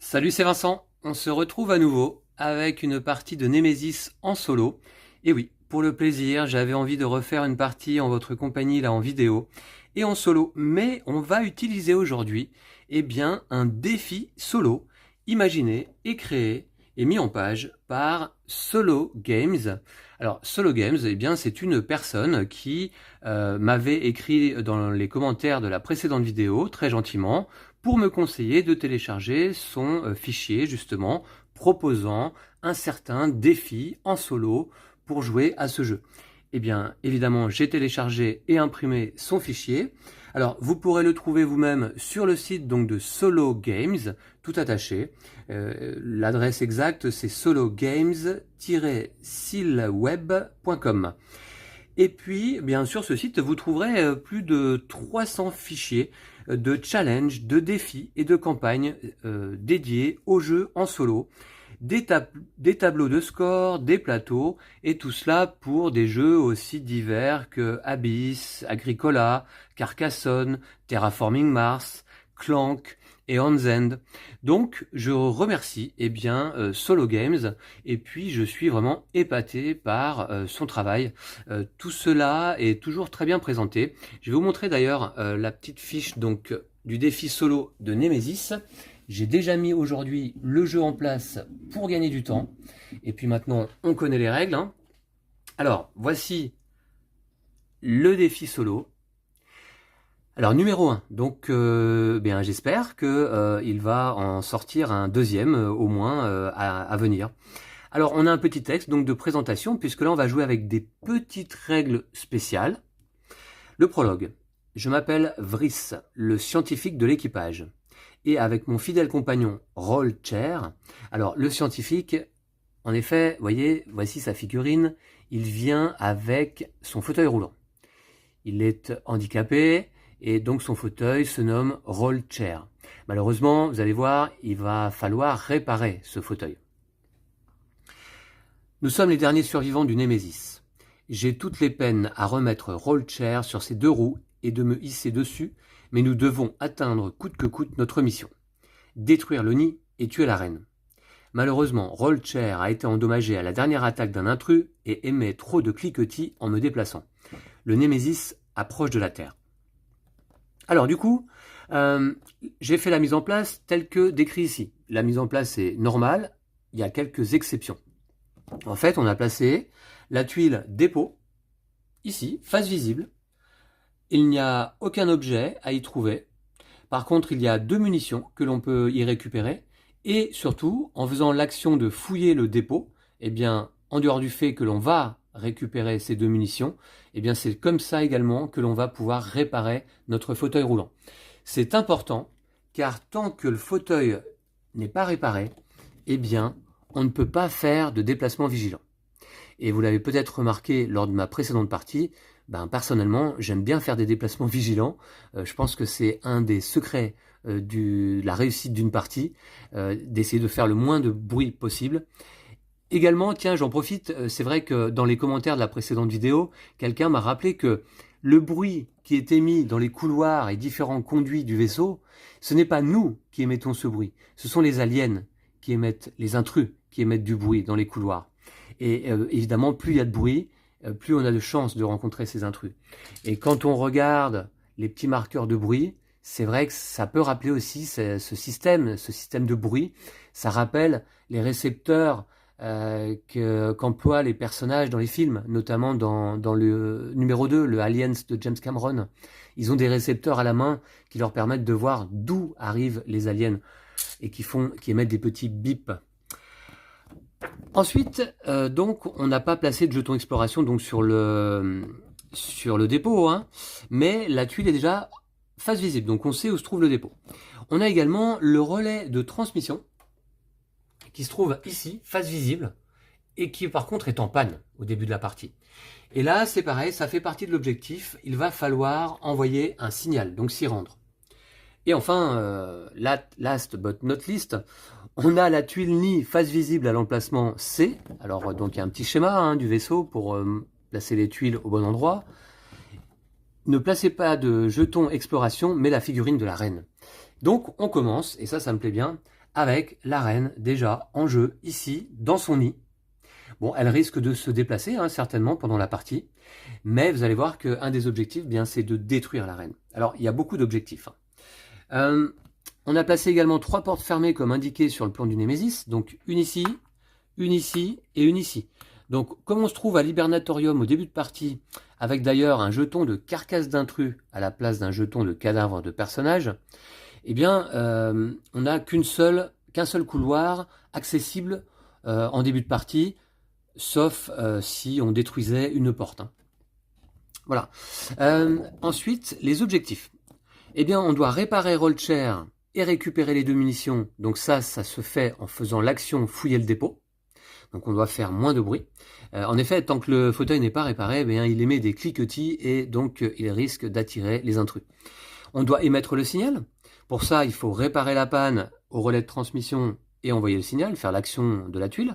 Salut, c'est Vincent. On se retrouve à nouveau avec une partie de Nemesis en solo. Et oui, pour le plaisir, j'avais envie de refaire une partie en votre compagnie là en vidéo et en solo. Mais on va utiliser aujourd'hui un défi solo imaginé et créé et mis en page par Solo Games. Alors Solo Games, c'est une personne qui m'avait écrit dans les commentaires de la précédente vidéo, très gentiment, pour me conseiller de télécharger son fichier justement proposant un certain défi en solo pour jouer à ce jeu. Eh bien, évidemment, j'ai téléchargé et imprimé son fichier. Alors, vous pourrez le trouver vous-même sur le site donc de Solo Games, tout attaché. L'adresse exacte, c'est sologames-silweb.com. Et puis, bien sûr, ce site, vous trouverez plus de 300 fichiers de challenges, de défis et de campagnes dédiés aux jeux en solo, des tableaux de score, des plateaux, et tout cela pour des jeux aussi divers que Abyss, Agricola, Carcassonne, Terraforming Mars, Clank et Hans End. Donc je remercie Solo Games, et puis je suis vraiment épaté par son travail. Tout cela est toujours très bien présenté. Je vais vous montrer d'ailleurs la petite fiche donc du défi solo de Nemesis. J'ai déjà mis aujourd'hui le jeu en place pour gagner du temps. Et puis maintenant, on connaît les règles, hein. Alors, voici le défi solo. Alors, numéro 1. Donc, j'espère qu'il va en sortir un deuxième, au moins, à venir. Alors, on a un petit texte donc de présentation, puisque là, on va jouer avec des petites règles spéciales. Le prologue. Je m'appelle Vris, le scientifique de l'équipage. Et avec mon fidèle compagnon Rollchair. Alors, le scientifique, en effet, voyez, voici sa figurine. Il vient avec son fauteuil roulant. Il est handicapé et donc son fauteuil se nomme Rollchair. Malheureusement, vous allez voir, il va falloir réparer ce fauteuil. Nous sommes les derniers survivants du Némésis. J'ai toutes les peines à remettre Rollchair sur ses deux roues et de me hisser dessus, mais nous devons atteindre coûte que coûte notre mission. Détruire le nid et tuer la reine. Malheureusement, Rollchair a été endommagé à la dernière attaque d'un intrus et émet trop de cliquetis en me déplaçant. Le Némésis approche de la Terre. Alors du coup, j'ai fait la mise en place telle que décrit ici. La mise en place est normale, il y a quelques exceptions. En fait, on a placé la tuile dépôt, ici, face visible. Il n'y a aucun objet à y trouver. Par contre, il y a 2 munitions que l'on peut y récupérer. Et surtout, en faisant l'action de fouiller le dépôt, en dehors du fait que l'on va récupérer ces 2 munitions, c'est comme ça également que l'on va pouvoir réparer notre fauteuil roulant. C'est important, car tant que le fauteuil n'est pas réparé, on ne peut pas faire de déplacement vigilant. Et vous l'avez peut-être remarqué lors de ma précédente partie, personnellement, j'aime bien faire des déplacements vigilants. Je pense que c'est un des secrets de la réussite d'une partie, d'essayer de faire le moins de bruit possible. Également, tiens, j'en profite, c'est vrai que dans les commentaires de la précédente vidéo, quelqu'un m'a rappelé que le bruit qui est émis dans les couloirs et différents conduits du vaisseau, ce n'est pas nous qui émettons ce bruit, ce sont les aliens qui émettent, les intrus qui émettent du bruit dans les couloirs. Et évidemment, plus il y a de bruit, plus on a de chances de rencontrer ces intrus. Et quand on regarde les petits marqueurs de bruit, c'est vrai que ça peut rappeler aussi ce système de bruit. Ça rappelle les récepteurs qu'emploient les personnages dans les films, notamment dans le numéro 2, le Aliens de James Cameron. Ils ont des récepteurs à la main qui leur permettent de voir d'où arrivent les aliens et qui émettent des petits bips. Ensuite, donc, on n'a pas placé de jeton exploration donc sur le dépôt, hein, mais la tuile est déjà face visible, donc on sait où se trouve le dépôt. On a également le relais de transmission qui se trouve ici, face visible, et qui par contre est en panne au début de la partie. Et là, c'est pareil, ça fait partie de l'objectif, il va falloir envoyer un signal, donc s'y rendre. Et enfin, last but not least, on a la tuile nid face visible à l'emplacement C. Alors donc il y a un petit schéma du vaisseau pour placer les tuiles au bon endroit. Ne placez pas de jeton exploration, mais la figurine de la reine. Donc on commence, et ça me plaît bien, avec la reine déjà en jeu ici, dans son nid. Bon, elle risque de se déplacer certainement pendant la partie, mais vous allez voir qu'un des objectifs, bien, c'est de détruire la reine. Alors, il y a beaucoup d'objectifs. On a placé également 3 portes fermées comme indiqué sur le plan du Némésis, donc une ici et une ici. Donc, comme on se trouve à l'hibernatorium au début de partie, avec d'ailleurs un jeton de carcasse d'intrus à la place d'un jeton de cadavre de personnage, eh bien, on n'a qu'un seul couloir accessible en début de partie, sauf si on détruisait une porte. Voilà. Ensuite, les objectifs. Eh bien, on doit réparer Rollchair et récupérer les 2 munitions. Donc ça se fait en faisant l'action fouiller le dépôt. Donc on doit faire moins de bruit. En effet, tant que le fauteuil n'est pas réparé, eh bien, il émet des cliquetis et donc il risque d'attirer les intrus. On doit émettre le signal. Pour ça, il faut réparer la panne au relais de transmission et envoyer le signal, faire l'action de la tuile.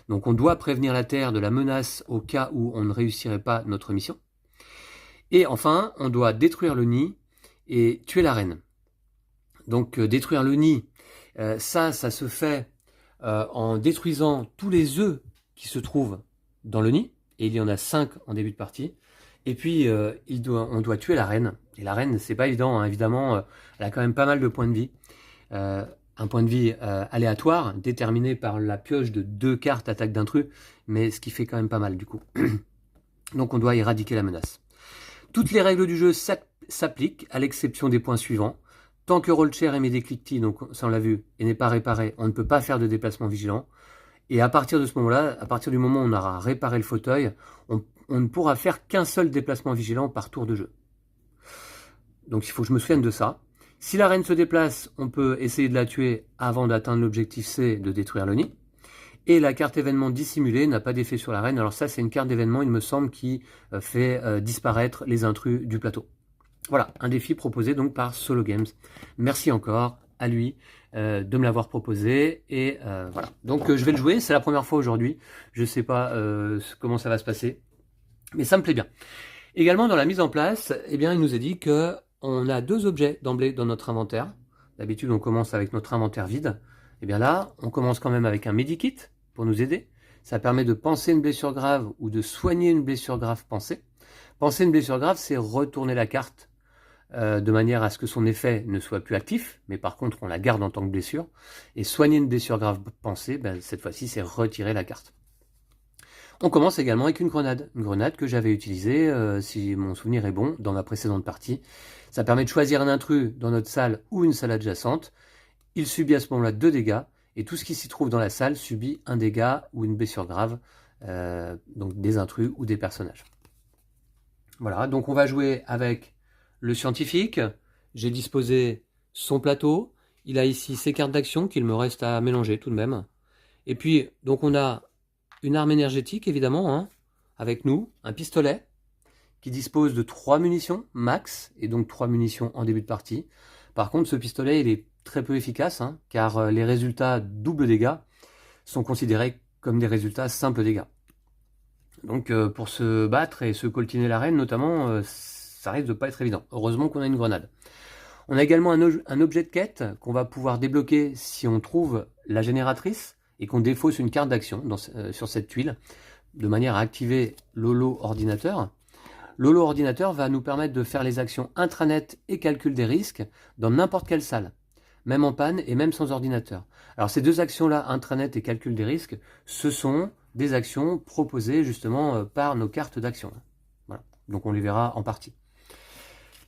Donc on doit prévenir la Terre de la menace au cas où on ne réussirait pas notre mission. Et enfin, on doit détruire le nid et tuer la reine. Donc détruire le nid, ça se fait en détruisant tous les œufs qui se trouvent dans le nid, et il y en a 5 en début de partie. Et puis on doit tuer la reine. Et la reine, c'est pas évident, évidemment, elle a quand même pas mal de points de vie. Un point de vie aléatoire, déterminé par la pioche de 2 cartes attaque d'intrus, mais ce qui fait quand même pas mal du coup. Donc on doit éradiquer la menace. Toutes les règles du jeu s'appliquent, à l'exception des points suivants. Tant que Rollchair émet des cliquetis, donc ça on l'a vu, et n'est pas réparé, on ne peut pas faire de déplacement vigilant. Et à partir de ce moment-là, à partir du moment où on aura réparé le fauteuil, on ne pourra faire qu'un seul déplacement vigilant par tour de jeu. Donc il faut que je me souvienne de ça. Si la reine se déplace, on peut essayer de la tuer avant d'atteindre l'objectif C de détruire le nid. Et la carte événement dissimulée n'a pas d'effet sur la reine. Alors ça, c'est une carte d'événement, il me semble, qui fait disparaître les intrus du plateau. Voilà, un défi proposé donc par Solo Games. Merci encore à lui de me l'avoir proposé. Et voilà, donc je vais le jouer, c'est la première fois aujourd'hui. Je ne sais pas comment ça va se passer, mais ça me plaît bien. Également, dans la mise en place, eh bien, il nous est dit qu'on a 2 objets d'emblée dans notre inventaire. D'habitude, on commence avec notre inventaire vide. Et bien là, on commence quand même avec un medikit pour nous aider. Ça permet de panser une blessure grave ou de soigner une blessure grave pansée. Panser une blessure grave, c'est retourner la carte de manière à ce que son effet ne soit plus actif, mais par contre, on la garde en tant que blessure. Et soigner une blessure grave pansée, cette fois-ci, c'est retirer la carte. On commence également avec une grenade que j'avais utilisée, si mon souvenir est bon, dans ma précédente partie. Ça permet de choisir un intrus dans notre salle ou une salle adjacente. Il subit à ce moment-là 2 dégâts, et tout ce qui s'y trouve dans la salle subit un dégât ou une blessure grave, donc des intrus ou des personnages. Voilà, donc on va jouer avec le scientifique. J'ai disposé son plateau. Il a ici ses cartes d'action qu'il me reste à mélanger tout de même. Et puis, donc on a une arme énergétique, évidemment, avec nous, un pistolet qui dispose de 3 munitions max, et donc 3 munitions en début de partie. Par contre, ce pistolet, il est très peu efficace, car les résultats double dégâts sont considérés comme des résultats simple dégâts. Donc pour se battre et se coltiner la reine notamment, ça risque de pas être évident. Heureusement qu'on a une grenade. On a également un objet de quête qu'on va pouvoir débloquer si on trouve la génératrice et qu'on défausse une carte d'action sur cette tuile, de manière à activer l'holo ordinateur. L'holo ordinateur va nous permettre de faire les actions intranet et calcul des risques dans n'importe quelle salle, même en panne et même sans ordinateur. Alors ces 2 actions-là, intranet et calcul des risques, ce sont des actions proposées justement par nos cartes d'action. Voilà. Donc on les verra en partie.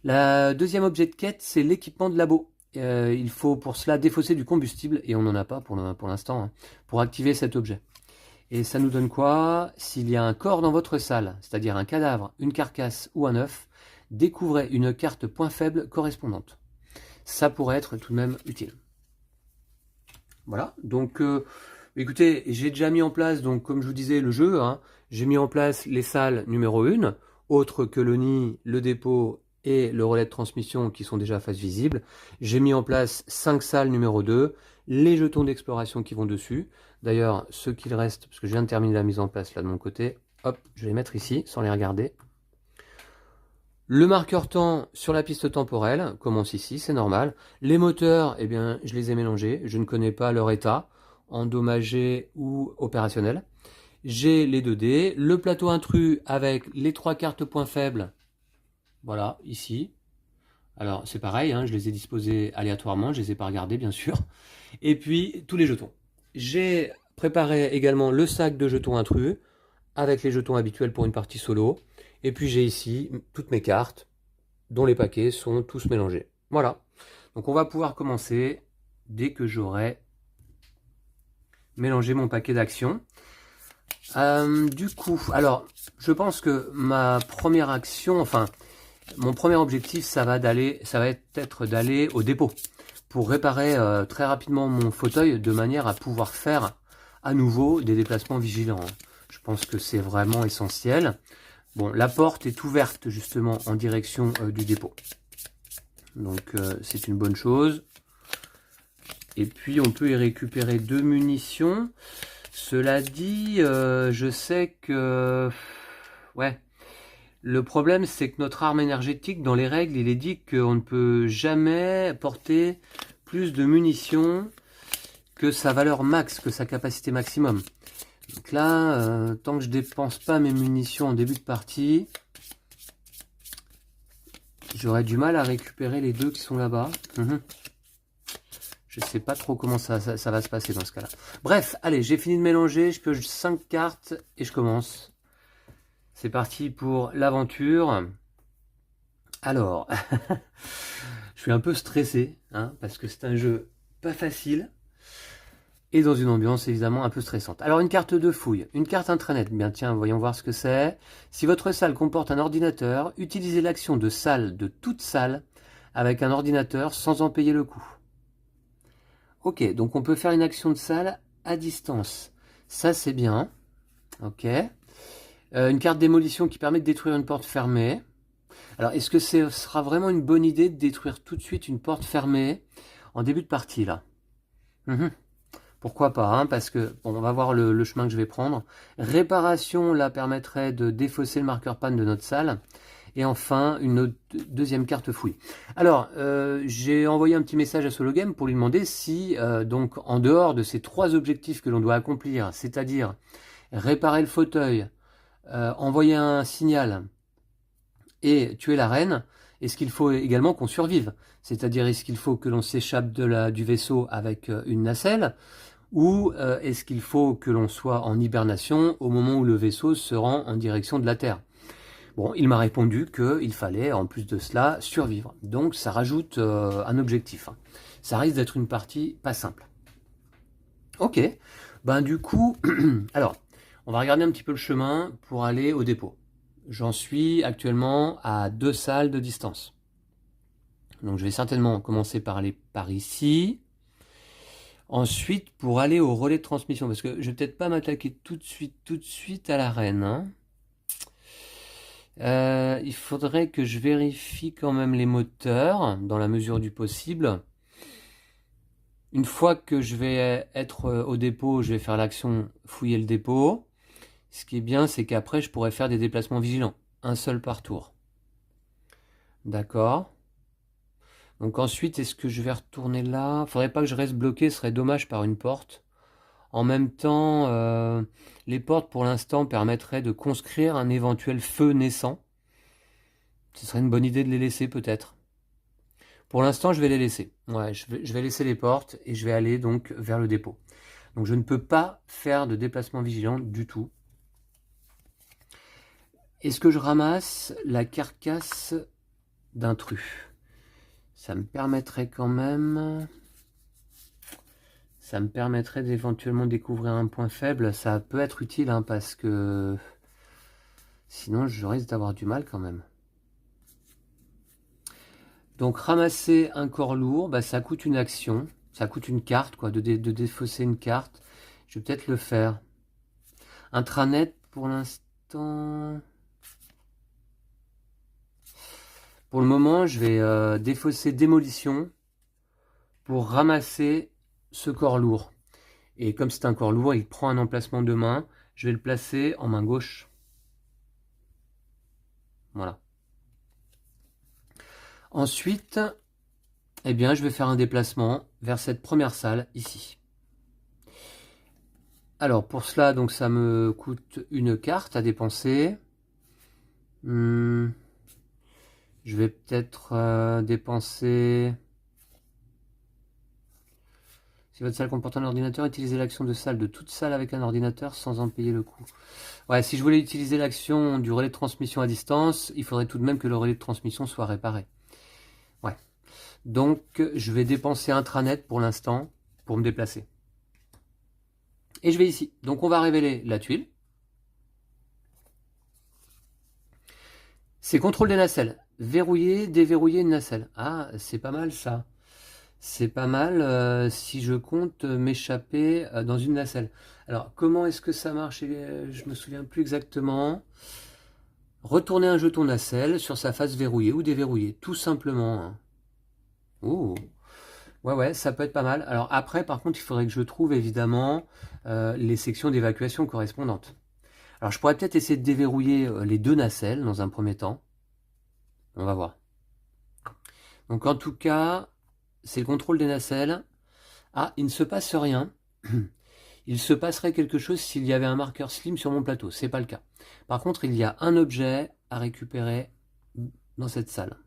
Le deuxième objet de quête, c'est l'équipement de labo. Il faut pour cela défausser du combustible, et on n'en a pas pour l'instant, pour activer cet objet. Et ça nous donne quoi? S'il y a un corps dans votre salle, c'est-à-dire un cadavre, une carcasse ou un œuf, découvrez une carte point faible correspondante. Ça pourrait être tout de même utile. Voilà, donc écoutez, j'ai déjà mis en place, donc comme je vous disais, le jeu. J'ai mis en place les salles numéro 1, autres que le nid, le dépôt et le relais de transmission qui sont déjà à face visible. J'ai mis en place 5 salles numéro 2, les jetons d'exploration qui vont dessus. D'ailleurs, ce qu'il reste, parce que je viens de terminer la mise en place là de mon côté, hop, je vais les mettre ici sans les regarder. Le marqueur temps sur la piste temporelle commence ici, c'est normal. Les moteurs, eh bien, je les ai mélangés. Je ne connais pas leur état, endommagé ou opérationnel. J'ai les 2D, le plateau intrus avec les 3 cartes points faibles. Voilà, ici. Alors, c'est pareil, hein, je les ai disposés aléatoirement, je les ai pas regardés, bien sûr. Et puis, tous les jetons. J'ai préparé également le sac de jetons intrus avec les jetons habituels pour une partie solo. Et puis j'ai ici toutes mes cartes, dont les paquets sont tous mélangés. Voilà. Donc on va pouvoir commencer dès que j'aurai mélangé mon paquet d'actions. Du coup, alors, je pense que ma première action, enfin, mon premier objectif, ça va être d'aller au dépôt pour réparer très rapidement mon fauteuil de manière à pouvoir faire à nouveau des déplacements vigilants. Je pense que c'est vraiment essentiel. Bon, la porte est ouverte justement en direction du dépôt. Donc c'est une bonne chose. Et puis on peut y récupérer 2 munitions. Cela dit, je sais que... Ouais. Le problème, c'est que notre arme énergétique, dans les règles, il est dit qu'on ne peut jamais porter plus de munitions que sa valeur max, que sa capacité maximum. Donc là, tant que je dépense pas mes munitions en début de partie, j'aurais du mal à récupérer les 2 qui sont là-bas. Je sais pas trop comment ça va se passer dans ce cas-là. Bref, allez, j'ai fini de mélanger, je pioche 5 cartes et je commence. C'est parti pour l'aventure. Alors, je suis un peu stressé, hein, parce que c'est un jeu pas facile. Et dans une ambiance évidemment un peu stressante. Alors une carte de fouille, une carte intranet, bien tiens, voyons voir ce que c'est. Si votre salle comporte un ordinateur, utilisez l'action de salle de toute salle avec un ordinateur sans en payer le coût. Ok, donc on peut faire une action de salle à distance. Ça c'est bien. Ok. Une carte démolition qui permet de détruire une porte fermée. Alors est-ce que ce sera vraiment une bonne idée de détruire tout de suite une porte fermée en début de partie là? Pourquoi pas, hein, parce que, bon, on va voir le chemin que je vais prendre. Réparation, là, permettrait de défausser le marqueur panne de notre salle. Et enfin, une deuxième carte fouille. Alors, j'ai envoyé un petit message à Sologame pour lui demander si, donc, en dehors de ces 3 objectifs que l'on doit accomplir, c'est-à-dire réparer le fauteuil, envoyer un signal et tuer la reine, est-ce qu'il faut également qu'on survive? C'est-à-dire, est-ce qu'il faut que l'on s'échappe du vaisseau avec une nacelle? Ou est-ce qu'il faut que l'on soit en hibernation au moment où le vaisseau se rend en direction de la Terre? Bon, il m'a répondu qu'il fallait, en plus de cela, survivre. Donc ça rajoute un objectif. Ça risque d'être une partie pas simple. Ok, ben du coup, alors, on va regarder un petit peu le chemin pour aller au dépôt. J'en suis actuellement à 2 salles de distance. Donc je vais certainement commencer par aller par ici. Ensuite, pour aller au relais de transmission, parce que je vais peut-être pas m'attaquer tout de suite à l'arène. Hein. Il faudrait que je vérifie quand même les moteurs, dans la mesure du possible. Une fois que je vais être au dépôt, je vais faire l'action fouiller le dépôt. Ce qui est bien, c'est qu'après, je pourrais faire des déplacements vigilants. Un seul par tour. D'accord. Donc ensuite, est-ce que je vais retourner là? Faudrait pas que je reste bloqué, ce serait dommage par une porte. En même temps, les portes pour l'instant permettraient de conscrire un éventuel feu naissant. Ce serait une bonne idée de les laisser peut-être. Pour l'instant, je vais les laisser. Ouais, je vais laisser les portes et je vais aller donc vers le dépôt. Donc je ne peux pas faire de déplacement vigilant du tout. Est-ce que je ramasse la carcasse d'intrus? Ça me permettrait quand même... Ça me permettrait d'éventuellement découvrir un point faible. Ça peut être utile, hein, parce que... Sinon, je risque d'avoir du mal quand même. Donc, ramasser un corps lourd, bah, ça coûte une action. Ça coûte une carte, quoi, de défausser une carte. Je vais peut-être le faire. Intranet, pour l'instant... Pour le moment, je vais défausser démolition pour ramasser ce corps lourd. Et comme c'est un corps lourd, il prend un emplacement de main. Je vais le placer en main gauche. Voilà. Ensuite, eh bien, je vais faire un déplacement vers cette première salle ici. Alors, pour cela, donc, ça me coûte une carte à dépenser. Je vais peut-être dépenser... Si votre salle comporte un ordinateur, utilisez l'action de salle de toute salle avec un ordinateur sans en payer le coût. Ouais, si je voulais utiliser l'action du relais de transmission à distance, il faudrait tout de même que le relais de transmission soit réparé. Ouais. Donc, je vais dépenser intranet pour l'instant pour me déplacer. Et je vais ici. Donc, on va révéler la tuile. C'est contrôle des nacelles. Verrouiller, déverrouiller une nacelle. Ah, c'est pas mal ça. C'est pas mal si je compte m'échapper dans une nacelle. Alors, comment est-ce que ça marche? Je me souviens plus exactement. Retourner un jeton nacelle sur sa face verrouillée ou déverrouillée, tout simplement. Hein. Oh, ouais, ça peut être pas mal. Alors après, par contre, il faudrait que je trouve évidemment les sections d'évacuation correspondantes. Alors, je pourrais peut-être essayer de déverrouiller les deux nacelles dans un premier temps. On va voir. Donc, en tout cas, c'est le contrôle des nacelles. Ah, il ne se passe rien. Il se passerait quelque chose s'il y avait un marqueur slim sur mon plateau. C'est pas le cas. Par contre, il y a un objet à récupérer dans cette salle.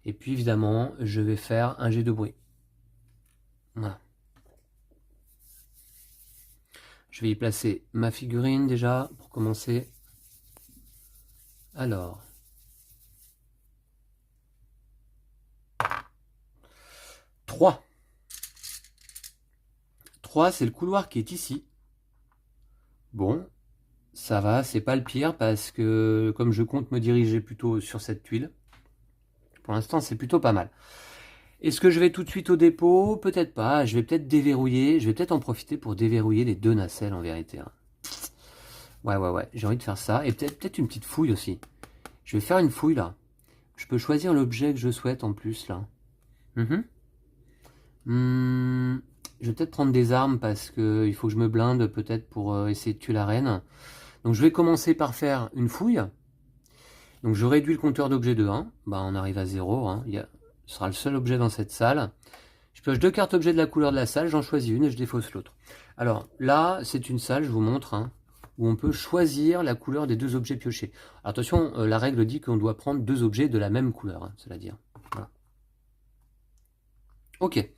Et puis, évidemment, je vais faire un jet de bruit. Voilà. Je vais y placer ma figurine déjà pour commencer. Alors. 3. 3, c'est le couloir qui est ici. Bon, ça va, c'est pas le pire parce que comme je compte me diriger plutôt sur cette tuile, pour l'instant c'est plutôt pas mal. Est-ce que je vais tout de suite au dépôt? Peut-être pas, je vais peut-être déverrouiller, je vais peut-être en profiter pour déverrouiller les deux nacelles en vérité. Hein. Ouais, j'ai envie de faire ça. Et peut-être une petite fouille aussi. Je vais faire une fouille là. Je peux choisir l'objet que je souhaite en plus là. Je vais peut-être prendre des armes parce que il faut que je me blinde peut-être pour essayer de tuer la reine. Donc je vais commencer par faire une fouille. Donc je réduis le compteur d'objets de 1. Bah, on arrive à 0. Hein. Ce sera le seul objet dans cette salle. Je pioche 2 cartes objets de la couleur de la salle. J'en choisis une et je défausse l'autre. Alors là, c'est une salle, je vous montre, hein, où on peut choisir la couleur des deux objets piochés. Alors, attention, la règle dit qu'on doit prendre 2 objets de la même couleur. Hein, c'est-à-dire. Voilà. Ok.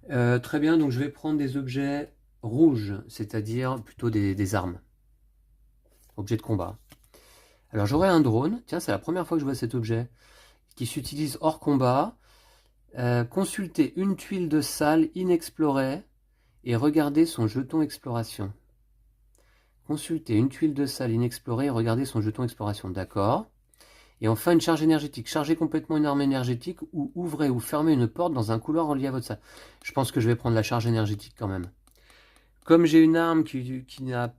Très bien, donc je vais prendre des objets rouges, c'est-à-dire plutôt des armes. Objets de combat. Alors j'aurai un drone, tiens c'est la première fois que je vois cet objet, qui s'utilise hors combat. Consulter une tuile de salle inexplorée et regarder son jeton exploration. Consulter une tuile de salle inexplorée et regarder son jeton exploration, d'accord. Et enfin une charge énergétique. Chargez complètement une arme énergétique ou ouvrez ou fermez une porte dans un couloir relié à votre salle. Je pense que je vais prendre la charge énergétique quand même. Comme j'ai une arme qui a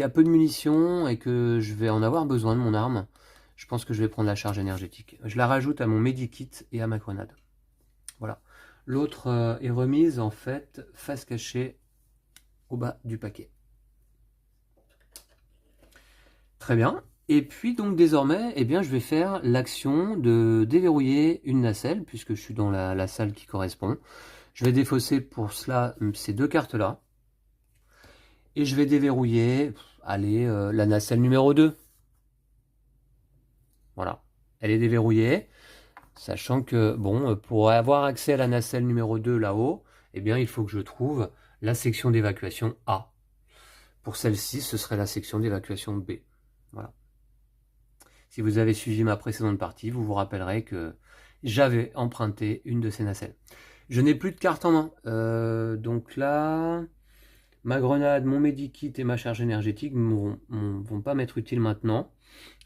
peu de munitions et que je vais en avoir besoin de mon arme, je pense que je vais prendre la charge énergétique. Je la rajoute à mon medikit et à ma grenade. Voilà. L'autre est remise en fait face cachée au bas du paquet. Très bien. Et puis donc désormais, eh bien, je vais faire l'action de déverrouiller une nacelle, puisque je suis dans la salle qui correspond. Je vais défausser pour cela ces 2 cartes-là. Et je vais déverrouiller, allez, la nacelle numéro 2. Voilà, elle est déverrouillée. Sachant que, bon, pour avoir accès à la nacelle numéro 2 là-haut, eh bien, il faut que je trouve la section d'évacuation A. Pour celle-ci, ce serait la section d'évacuation B. Voilà. Si vous avez suivi ma précédente partie, vous vous rappellerez que j'avais emprunté une de ces nacelles. Je n'ai plus de carte en main. Donc là, ma grenade, mon medikit et ma charge énergétique ne vont pas m'être utiles maintenant.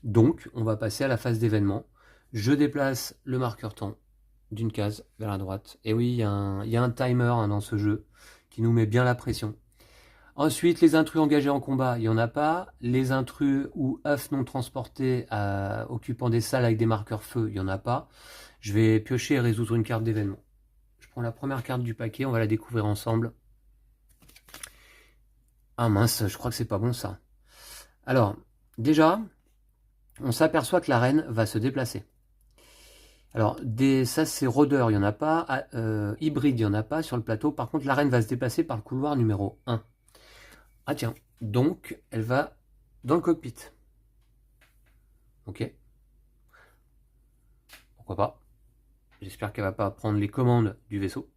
Donc, on va passer à la phase d'événement. Je déplace le marqueur temps d'une case vers la droite. Et oui, il y a un timer dans ce jeu qui nous met bien la pression. Ensuite, les intrus engagés en combat, il n'y en a pas. Les intrus ou œufs non transportés occupant des salles avec des marqueurs feu, il n'y en a pas. Je vais piocher et résoudre une carte d'événement. Je prends la première carte du paquet, on va la découvrir ensemble. Ah mince, je crois que c'est pas bon ça. Alors, déjà, on s'aperçoit que la reine va se déplacer. Alors, ça c'est rôdeur, il n'y en a pas. Hybride, il n'y en a pas sur le plateau. Par contre, la reine va se déplacer par le couloir numéro 1. Ah tiens, donc elle va dans le cockpit. Ok. Pourquoi pas. J'espère qu'elle va pas prendre les commandes du vaisseau.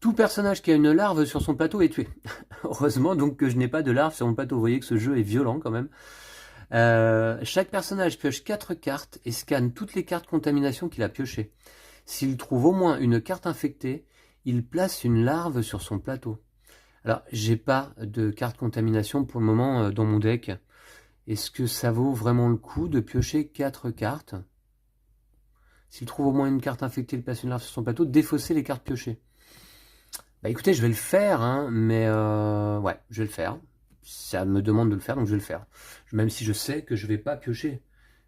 Tout personnage qui a une larve sur son plateau est tué. Heureusement donc que je n'ai pas de larve sur mon plateau. Vous voyez que ce jeu est violent quand même. Chaque personnage pioche 4 cartes et scanne toutes les cartes contamination qu'il a piochées. S'il trouve au moins une carte infectée, il place une larve sur son plateau. Alors, j'ai pas de carte contamination pour le moment dans mon deck. Est-ce que ça vaut vraiment le coup de piocher 4 cartes? S'il trouve au moins une carte infectée, il place une larve sur son plateau, défausser les cartes piochées. Bah écoutez, je vais le faire, hein, mais ouais, je vais le faire. Ça me demande de le faire, donc je vais le faire. Même si je sais que je vais pas piocher.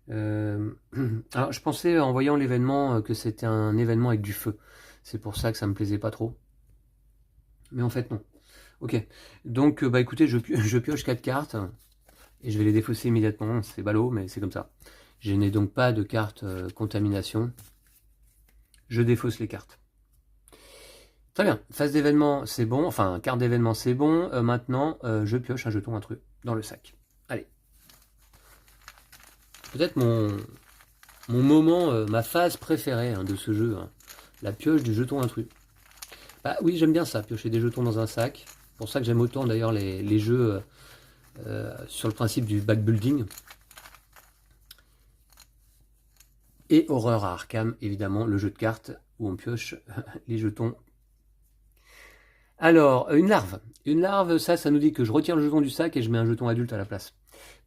Alors, je pensais en voyant l'événement que c'était un événement avec du feu. C'est pour ça que ça me plaisait pas trop. Mais en fait, non. Ok. Donc, bah écoutez, je pioche 4 cartes et je vais les défausser immédiatement. C'est ballot, mais c'est comme ça. Je n'ai donc pas de carte contamination. Je défausse les cartes. Très bien, phase d'événement c'est bon, enfin carte d'événement c'est bon, maintenant je pioche un jeton intrus dans le sac. Allez. Peut-être mon moment, ma phase préférée hein, de ce jeu, hein, la pioche du jeton intrus. Bah oui, j'aime bien ça, piocher des jetons dans un sac. C'est pour ça que j'aime autant d'ailleurs les jeux sur le principe du backbuilding. Et Horreur à Arkham, évidemment, le jeu de cartes où on pioche les jetons. Alors, une larve. Une larve, ça nous dit que je retire le jeton du sac et je mets un jeton adulte à la place.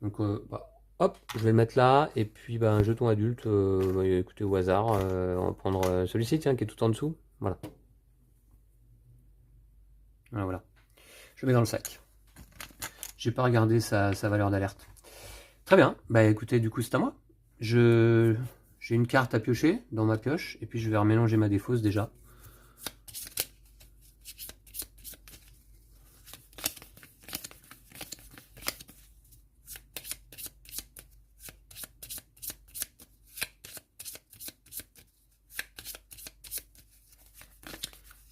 Donc, bah, hop, je vais le mettre là. Et puis, bah, un jeton adulte, bah, écoutez, au hasard, on va prendre celui-ci, tiens, qui est tout en dessous. Voilà. Voilà. Je le mets dans le sac. J'ai pas regardé sa valeur d'alerte. Très bien. Bah, écoutez, du coup, c'est à moi. J'ai une carte à piocher dans ma pioche. Et puis, je vais remélanger ma défausse déjà.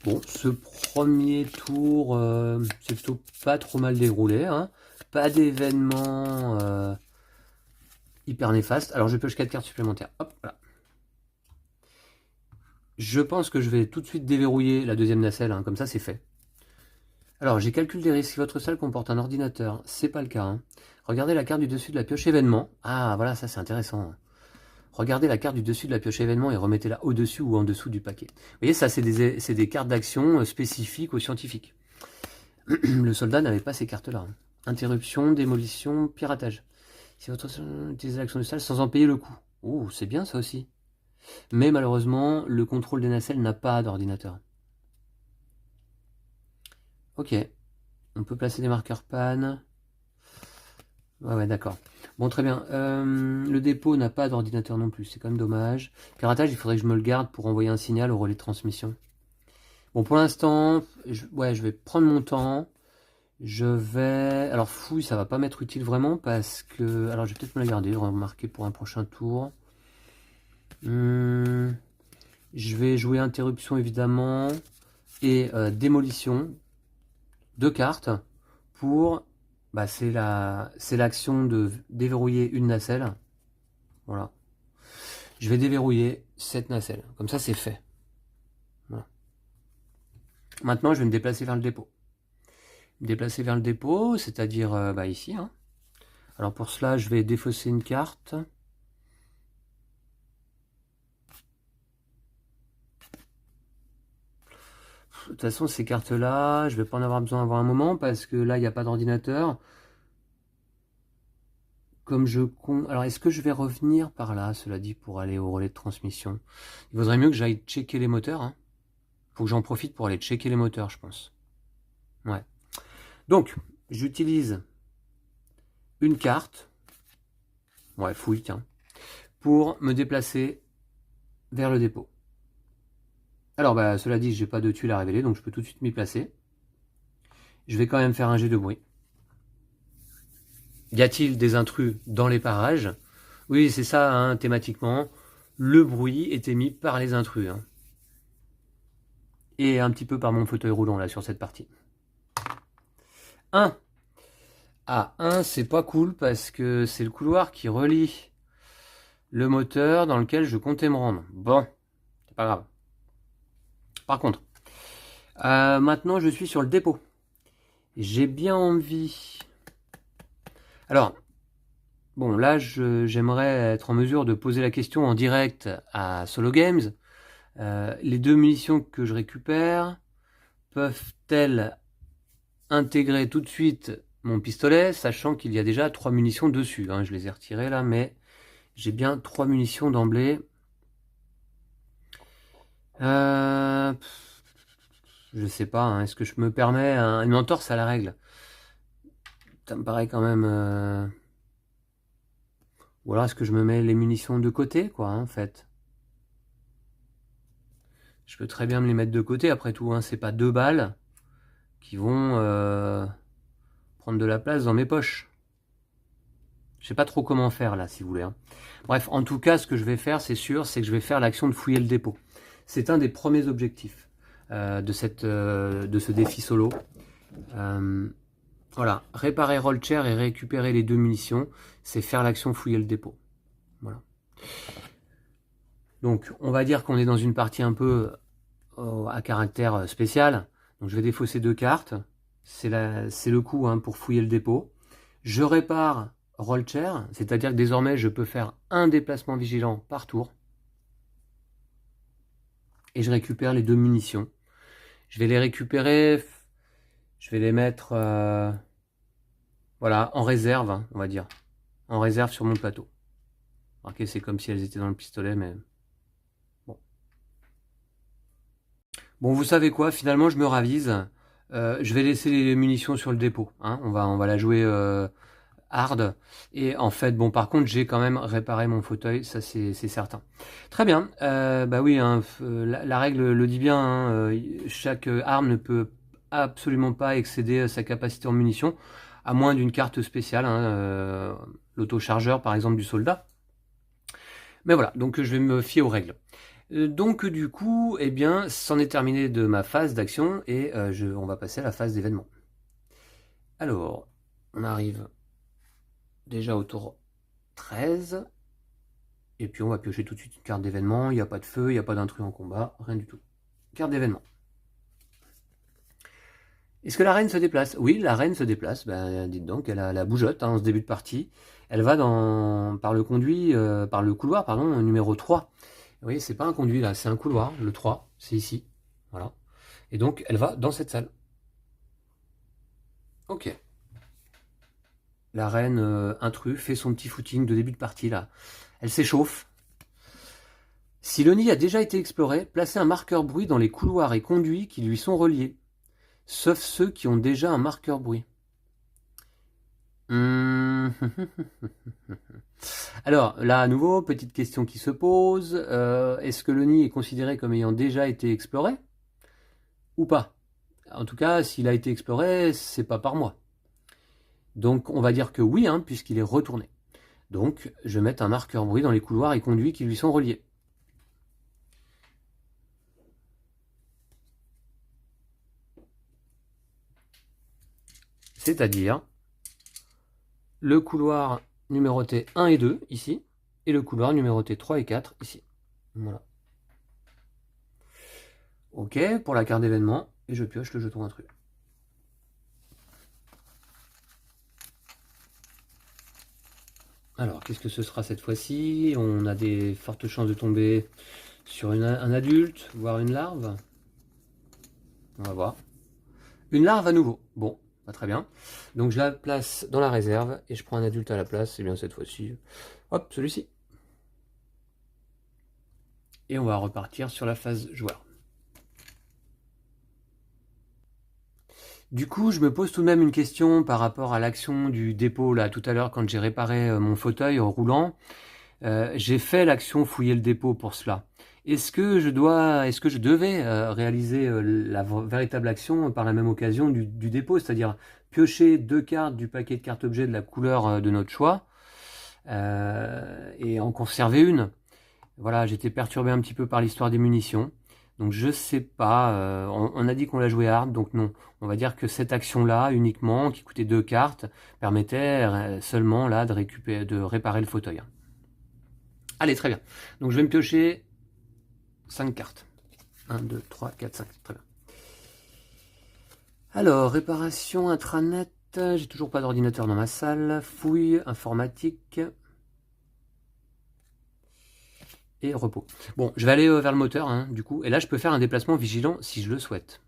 Bon, ce premier tour, c'est plutôt pas trop mal déroulé. Hein. Pas d'événement hyper néfaste. Alors, je pioche 4 cartes supplémentaires. Hop, voilà. Je pense que je vais tout de suite déverrouiller la deuxième nacelle. Hein, comme ça, c'est fait. Alors, j'ai calculé des risques. Si votre salle comporte un ordinateur, c'est pas le cas. Hein. Regardez la carte du dessus de la pioche événement. Ah, voilà, ça c'est intéressant. Regardez la carte du dessus de la pioche événement et remettez-la au-dessus ou en dessous du paquet. Vous voyez, ça, c'est des cartes d'action spécifiques aux scientifiques. Le soldat n'avait pas ces cartes-là. Hein. Interruption, démolition, piratage. Si votre utilise l'action de salle sans en payer le coût. Oh, c'est bien ça aussi. Mais malheureusement, le contrôle des nacelles n'a pas d'ordinateur. Ok. On peut placer des marqueurs panne. Ouais, d'accord. Bon, très bien. Le dépôt n'a pas d'ordinateur non plus. C'est quand même dommage. Piratage, il faudrait que je me le garde pour envoyer un signal au relais de transmission. Bon, pour l'instant, je vais prendre mon temps. Je vais... Alors, fouille, ça va pas m'être utile vraiment parce que... Alors, je vais peut-être me la garder, remarquer pour un prochain tour. Je vais jouer interruption, évidemment. Et démolition. 2 cartes pour... Bah, c'est l'action de déverrouiller une nacelle. Voilà. Je vais déverrouiller cette nacelle. Comme ça, c'est fait. Voilà. Maintenant, je vais me déplacer vers le dépôt. Me déplacer vers le dépôt, c'est-à-dire bah, ici. Hein. Alors pour cela, je vais défausser une carte. De toute façon, ces cartes-là, je vais pas en avoir besoin avant un moment parce que là, il n'y a pas d'ordinateur. Comme je... Alors, est-ce que je vais revenir par là, cela dit, pour aller au relais de transmission? Il vaudrait mieux que j'aille checker les moteurs. Hein. Faut que j'en profite pour aller checker les moteurs, je pense. Ouais. Donc, j'utilise une carte. Ouais, fouille, tiens. Pour me déplacer vers le dépôt. Alors, bah, cela dit, j'ai pas de tuile à révéler, donc je peux tout de suite m'y placer. Je vais quand même faire un jet de bruit. Y a-t-il des intrus dans les parages? Oui, c'est ça, hein, thématiquement. le bruit est émis par les intrus. Hein. Et un petit peu par mon fauteuil roulant là sur cette partie. 1. Ah, 1, c'est pas cool parce que c'est le couloir qui relie le moteur dans lequel je comptais me rendre. Bon, c'est pas grave. Par contre, maintenant je suis sur le dépôt. J'ai bien envie... Alors, bon là j'aimerais être en mesure de poser la question en direct à Solo Games. Les 2 munitions que je récupère peuvent-elles intégrer tout de suite mon pistolet, sachant qu'il y a déjà 3 munitions dessus. Hein. Je les ai retirées là, mais j'ai bien 3 munitions d'emblée. Je sais pas, hein. Est-ce que je me permets une entorse à la règle? Ça me paraît quand même... Ou alors est-ce que je me mets les munitions de côté, quoi, hein, en fait? Je peux très bien me les mettre de côté, après tout, hein, c'est pas 2 balles qui vont prendre de la place dans mes poches. Je sais pas trop comment faire là, si vous voulez. Hein. Bref, en tout cas, ce que je vais faire, c'est sûr, c'est que je vais faire l'action de fouiller le dépôt. C'est un des premiers objectifs de ce défi solo. Voilà, réparer roll chair et récupérer les 2 munitions, c'est faire l'action fouiller le dépôt. Voilà. Donc, on va dire qu'on est dans une partie un peu à caractère spécial. Donc, je vais défausser 2 cartes. C'est le coup hein, pour fouiller le dépôt. Je répare roll chair, c'est-à-dire que désormais, je peux faire un déplacement vigilant par tour. Et je récupère les 2 munitions. Je vais les récupérer, je vais les mettre voilà, en réserve, hein, on va dire. En réserve sur mon plateau. Remarquez, c'est comme si elles étaient dans le pistolet, mais bon. Bon, vous savez quoi, finalement, je me ravise. Je vais laisser les munitions sur le dépôt. Hein. On va la jouer hard. Et en fait, bon, par contre, j'ai quand même réparé mon fauteuil, ça c'est certain. Très bien. Bah oui, hein, la règle le dit bien. Hein, chaque arme ne peut absolument pas excéder sa capacité en munitions, à moins d'une carte spéciale, hein, l'autochargeur par exemple du soldat. Mais voilà, donc je vais me fier aux règles. Donc du coup, eh bien, c'en est terminé de ma phase d'action et on va passer à la phase d'événement. Alors, on arrive déjà au tour 13. Et puis on va piocher tout de suite une carte d'événement. Il n'y a pas de feu, il n'y a pas d'intrus en combat, rien du tout. Carte d'événement. Est-ce que la reine se déplace? Oui, la reine se déplace. Ben, dites donc, elle a la bougeotte hein, en ce début de partie. Elle va par le couloir, pardon, numéro 3. Vous voyez, c'est pas un conduit là, c'est un couloir. Le 3, c'est ici. Voilà. Et donc, elle va dans cette salle. Ok. La reine intrus fait son petit footing de début de partie là. Elle s'échauffe. Si le nid a déjà été exploré, placez un marqueur bruit dans les couloirs et conduits qui lui sont reliés. Sauf ceux qui ont déjà un marqueur bruit. Alors, là, à nouveau, petite question qui se pose. Est-ce que le nid est considéré comme ayant déjà été exploré? Ou pas? En tout cas, s'il a été exploré, c'est pas par moi. Donc, on va dire que oui, hein, puisqu'il est retourné. Donc, je vais mettre un marqueur bruit dans les couloirs et conduits qui lui sont reliés. C'est-à-dire le couloir numéroté 1 et 2 ici, et le couloir numéroté 3 et 4 ici. Voilà. Ok, pour la carte d'événement, et je pioche le jeton intrus. Alors, qu'est-ce que ce sera cette fois-ci? On a des fortes chances de tomber sur un adulte, voire une larve. On va voir. Une larve à nouveau. Bon, pas très bien. Donc je la place dans la réserve et je prends un adulte à la place. Et bien cette fois-ci, hop, celui-ci. Et on va repartir sur la phase joueur. Du coup, je me pose tout de même une question par rapport à l'action du dépôt là tout à l'heure quand j'ai réparé mon fauteuil roulant. J'ai fait l'action fouiller le dépôt pour cela. Est-ce que je devais réaliser la véritable action par la même occasion du dépôt, c'est-à-dire piocher 2 cartes du paquet de cartes objets de la couleur de notre choix et en conserver une? Voilà, j'étais perturbé un petit peu par l'histoire des munitions. Donc je sais pas, on a dit qu'on la jouait hard, donc non. On va dire que cette action-là, uniquement, qui coûtait 2 cartes, permettait seulement là de réparer le fauteuil. Allez, très bien. Donc je vais me piocher 5 cartes. 1, 2, 3, 4, 5. Très bien. Alors, réparation intranet. J'ai toujours pas d'ordinateur dans ma salle. Fouille, informatique. Et repos. Bon, je vais aller vers le moteur, hein, du coup. Et là, je peux faire un déplacement vigilant si je le souhaite.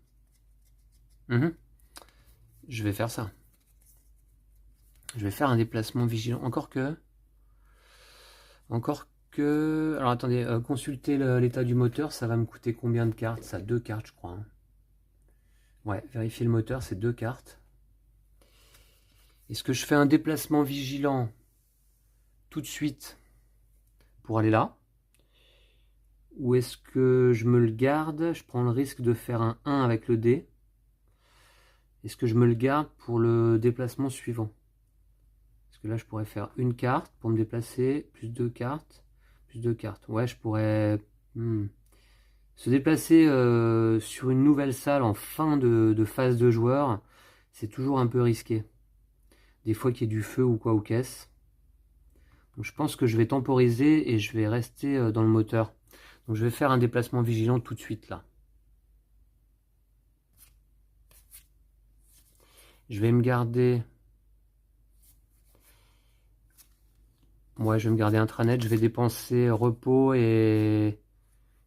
Je vais faire ça. Je vais faire un déplacement vigilant. Encore que... Alors attendez, consulter l'état du moteur, ça va me coûter combien de cartes? Ça, 2 cartes, je crois. Hein. Ouais, vérifier le moteur, c'est 2 cartes. Est-ce que je fais un déplacement vigilant tout de suite pour aller là? Ou est-ce que je me le garde? Je prends le risque de faire un 1 avec le dé. Est-ce que je me le garde pour le déplacement suivant? Parce que là, je pourrais faire une carte pour me déplacer, plus 2 cartes, plus 2 cartes. Ouais, je pourrais se déplacer sur une nouvelle salle en fin de phase de joueur. C'est toujours un peu risqué. Des fois qu'il y ait du feu ou quoi ou qu'est-ce. Donc je pense que je vais temporiser et je vais rester dans le moteur. Donc je vais faire un déplacement vigilant tout de suite là. Je vais me garder... Ouais, je vais me garder intranet. Je vais dépenser repos et...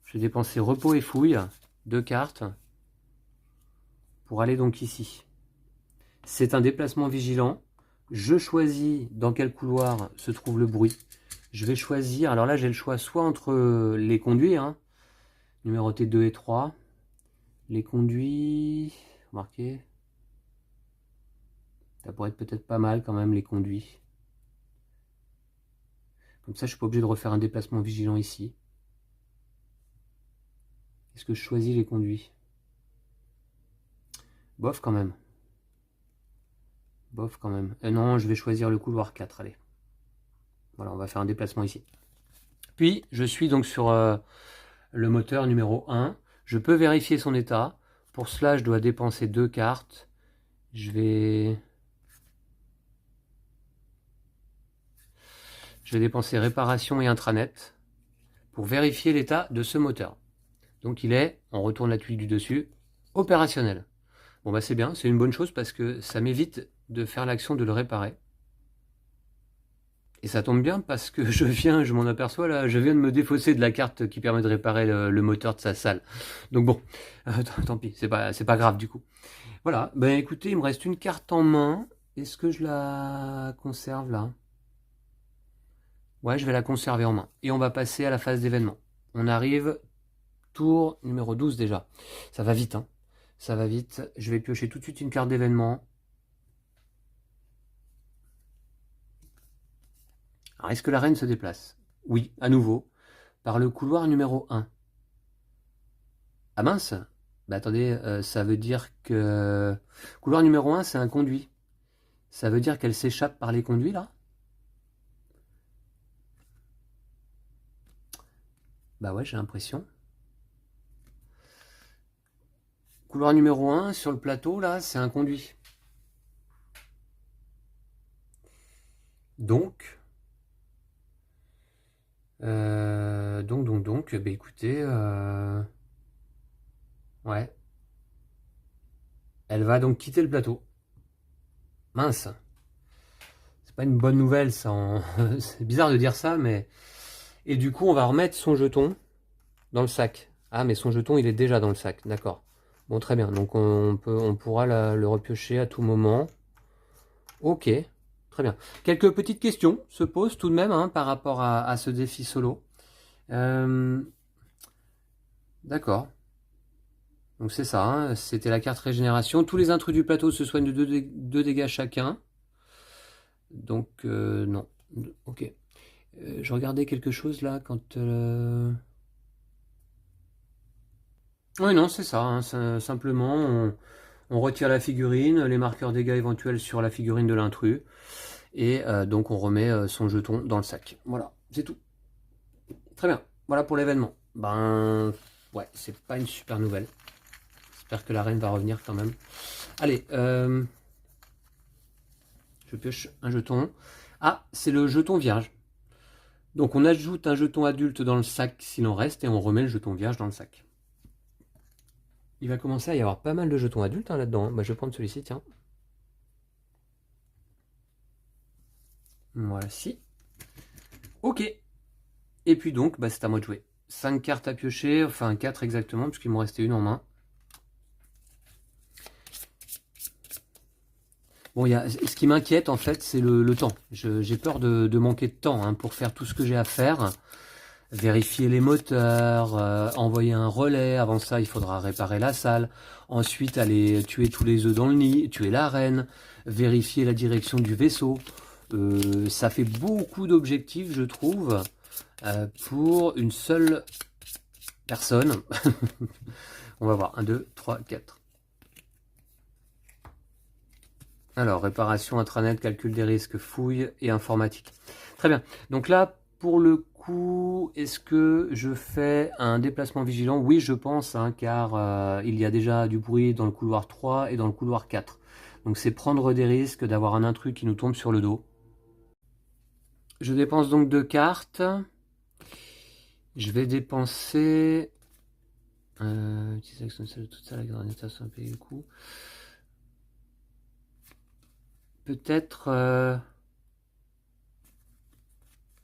Je vais dépenser repos et fouille. 2 cartes. Pour aller donc ici. C'est un déplacement vigilant. Je choisis dans quel couloir se trouve le bruit. Je vais choisir... Alors là, j'ai le choix soit entre les conduits, hein, numérotés 2 et 3. Les conduits... Remarquez... Ça pourrait être peut-être pas mal quand même, les conduits. Comme ça, je suis pas obligé de refaire un déplacement vigilant ici. Est-ce que je choisis les conduits? Bof quand même. Bof quand même. Non, je vais choisir le couloir 4, allez. Voilà, on va faire un déplacement ici. Puis, je suis donc sur le moteur numéro 1. Je peux vérifier son état. Pour cela, je dois dépenser 2 cartes. Je vais dépenser réparation et intranet pour vérifier l'état de ce moteur. Donc il est, on retourne la tuile du dessus, opérationnel. Bon bah c'est bien, c'est une bonne chose parce que ça m'évite de faire l'action de le réparer. Et ça tombe bien parce que je m'en aperçois là, je viens de me défausser de la carte qui permet de réparer le moteur de sa salle. Donc bon, tant pis, c'est pas grave du coup. Voilà, ben écoutez, il me reste une carte en main. Est-ce que je la conserve là? Ouais, je vais la conserver en main. Et on va passer à la phase d'événement. On arrive, tour numéro 12 déjà. Ça va vite, hein. Ça va vite. Je vais piocher tout de suite une carte d'événement. Alors, est-ce que la reine se déplace? Oui, à nouveau, par le couloir numéro 1. Ah mince! Bah attendez, ça veut dire que... Couloir numéro 1, c'est un conduit. Ça veut dire qu'elle s'échappe par les conduits, là? Bah ouais, j'ai l'impression. Couloir numéro 1, sur le plateau, là, c'est un conduit. Donc, bah écoutez, ouais. Elle va donc quitter le plateau. Mince. C'est pas une bonne nouvelle, ça. C'est bizarre de dire ça, mais... Et du coup, on va remettre son jeton dans le sac. Ah, mais son jeton, il est déjà dans le sac. D'accord. Bon, très bien. Donc, on pourra le repiocher à tout moment. Ok. Très bien. Quelques petites questions se posent tout de même hein, par rapport à ce défi solo. D'accord. Donc c'est ça, hein, c'était la carte régénération. Tous les intrus du plateau se soignent de 2 dégâts chacun. Donc non. Ok. Je regardais quelque chose là quand... Oui non c'est ça, hein, simplement on retire la figurine, les marqueurs dégâts éventuels sur la figurine de l'intrus. Et donc on remet son jeton dans le sac. Voilà, c'est tout. Très bien. Voilà pour l'événement. Ben, ouais, c'est pas une super nouvelle. J'espère que la reine va revenir quand même. Allez, je pioche un jeton. Ah, c'est le jeton vierge. Donc on ajoute un jeton adulte dans le sac s'il en reste et on remet le jeton vierge dans le sac. Il va commencer à y avoir pas mal de jetons adultes là-dedans. Bah, je vais prendre celui-ci, tiens. Voici. Ok. Et puis donc, bah, c'est à moi de jouer. 5 cartes à piocher, enfin 4 exactement, puisqu'il m'en restait une en main. Bon, ce qui m'inquiète en fait, c'est le temps. J'ai peur de manquer de temps hein, pour faire tout ce que j'ai à faire. Vérifier les moteurs, envoyer un relais. Avant ça, il faudra réparer la salle. Ensuite, aller tuer tous les œufs dans le nid, tuer la reine, vérifier la direction du vaisseau. Ça fait beaucoup d'objectifs, je trouve, pour une seule personne. On va voir. 1, 2, 3, 4. Alors, réparation intranet, calcul des risques, fouille et informatique. Très bien. Donc là, pour le coup, est-ce que je fais un déplacement vigilant? Oui, je pense, hein, car il y a déjà du bruit dans le couloir 3 et dans le couloir 4. Donc c'est prendre des risques d'avoir un intrus qui nous tombe sur le dos. Je dépense donc 2 cartes. Je vais dépenser... toute ça, la granita sans payer le coup. Peut-être...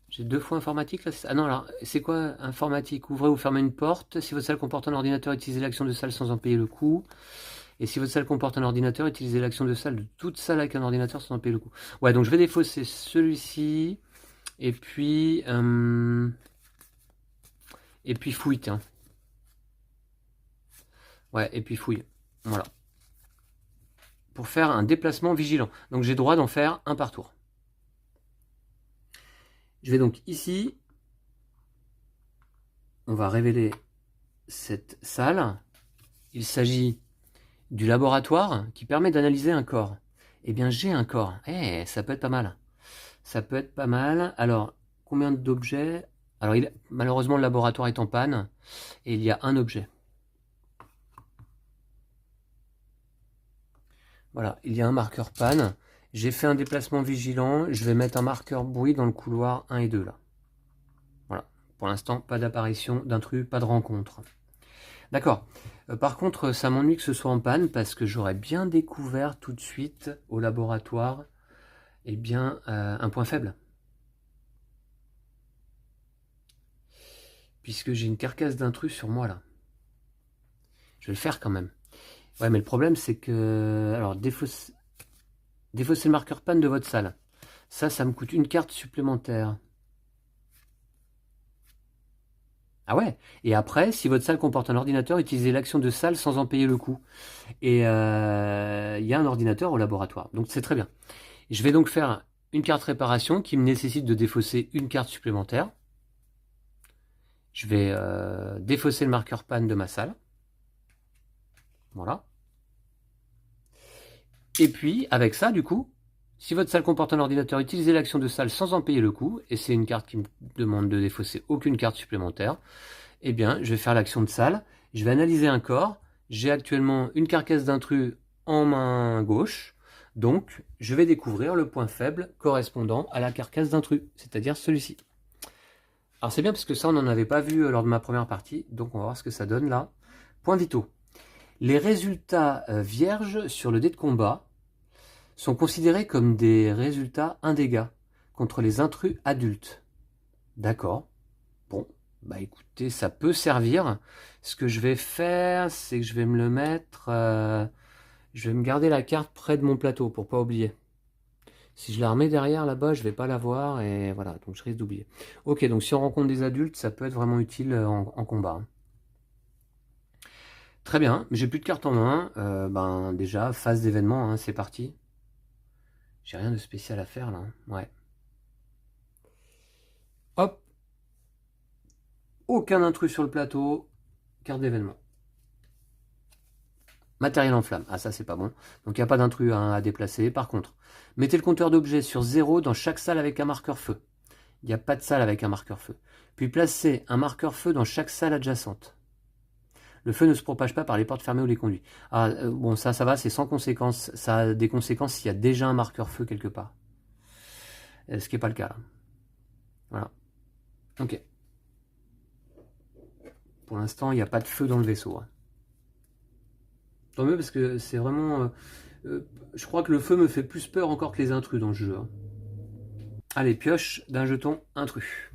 J'ai 2 fois informatique là. Ah non, alors c'est quoi informatique? Ouvrez ou fermez une porte. Si votre salle comporte un ordinateur, utilisez l'action de salle sans en payer le coût. Et si votre salle comporte un ordinateur, utilisez l'action de salle de toute salle avec un ordinateur sans en payer le coût. Ouais, donc je vais défausser celui-ci. Et puis fouille, tiens. Ouais, et puis fouille. Voilà. Pour faire un déplacement vigilant. Donc j'ai droit d'en faire un par tour. Je vais donc ici. On va révéler cette salle. Il s'agit du laboratoire qui permet d'analyser un corps. Eh bien, j'ai un corps. Eh, ça peut être pas mal. Ça peut être pas mal. Alors, combien d'objets? Alors, malheureusement, le laboratoire est en panne. Et il y a un objet. Voilà, il y a un marqueur panne. J'ai fait un déplacement vigilant. Je vais mettre un marqueur bruit dans le couloir 1 et 2, là. Voilà. Pour l'instant, pas d'apparition d'intrus, pas de rencontre. D'accord. Par contre, ça m'ennuie que ce soit en panne parce que j'aurais bien découvert tout de suite au laboratoire un point faible. Puisque j'ai une carcasse d'intrus sur moi là. Je vais le faire quand même. Ouais, mais le problème c'est que... Alors, défausser le marqueur panne de votre salle. Ça me coûte une carte supplémentaire. Ah ouais. Et après, si votre salle comporte un ordinateur, utilisez l'action de salle sans en payer le coût. Et il y a un ordinateur au laboratoire. Donc c'est très bien. Je vais donc faire une carte réparation qui me nécessite de défausser une carte supplémentaire. Je vais défausser le marqueur panne de ma salle. Voilà. Et puis, avec ça, du coup, si votre salle comporte un ordinateur, utilisez l'action de salle sans en payer le coût, et c'est une carte qui me demande de défausser aucune carte supplémentaire, eh bien, je vais faire l'action de salle, je vais analyser un corps, j'ai actuellement une carcasse d'intrus en main gauche, donc je vais découvrir le point faible correspondant à la carcasse d'intrus, c'est-à-dire celui-ci. Alors c'est bien parce que ça on n'en avait pas vu lors de ma première partie, donc on va voir ce que ça donne là. Point vitaux. Les résultats vierges sur le dé de combat sont considérés comme des résultats 1 dégât contre les intrus adultes. D'accord. Bon, bah écoutez, ça peut servir. Ce que je vais faire, c'est que je vais me le mettre... je vais me garder la carte près de mon plateau pour pas oublier. Si je la remets derrière là-bas, je vais pas la voir et voilà, donc je risque d'oublier. Ok, donc si on rencontre des adultes, ça peut être vraiment utile en combat. Très bien, mais j'ai plus de cartes en main. Ben déjà, phase d'événement, hein, c'est parti. J'ai rien de spécial à faire là. Ouais. Hop. Aucun intrus sur le plateau. Carte d'événement. Matériel en flamme. Ah ça c'est pas bon. Donc il n'y a pas d'intrus à déplacer. Par contre, mettez le compteur d'objets sur 0 dans chaque salle avec un marqueur feu. Il n'y a pas de salle avec un marqueur feu. Puis placez un marqueur feu dans chaque salle adjacente. Le feu ne se propage pas par les portes fermées ou les conduits. Ah, bon, ça va, c'est sans conséquence. Ça a des conséquences s'il y a déjà un marqueur feu quelque part. Ce qui n'est pas le cas, là. Voilà. Ok. Pour l'instant, il n'y a pas de feu dans le vaisseau. Hein. Tant mieux, parce que c'est vraiment... je crois que le feu me fait plus peur encore que les intrus dans le jeu. Hein. Allez, pioche d'un jeton intrus.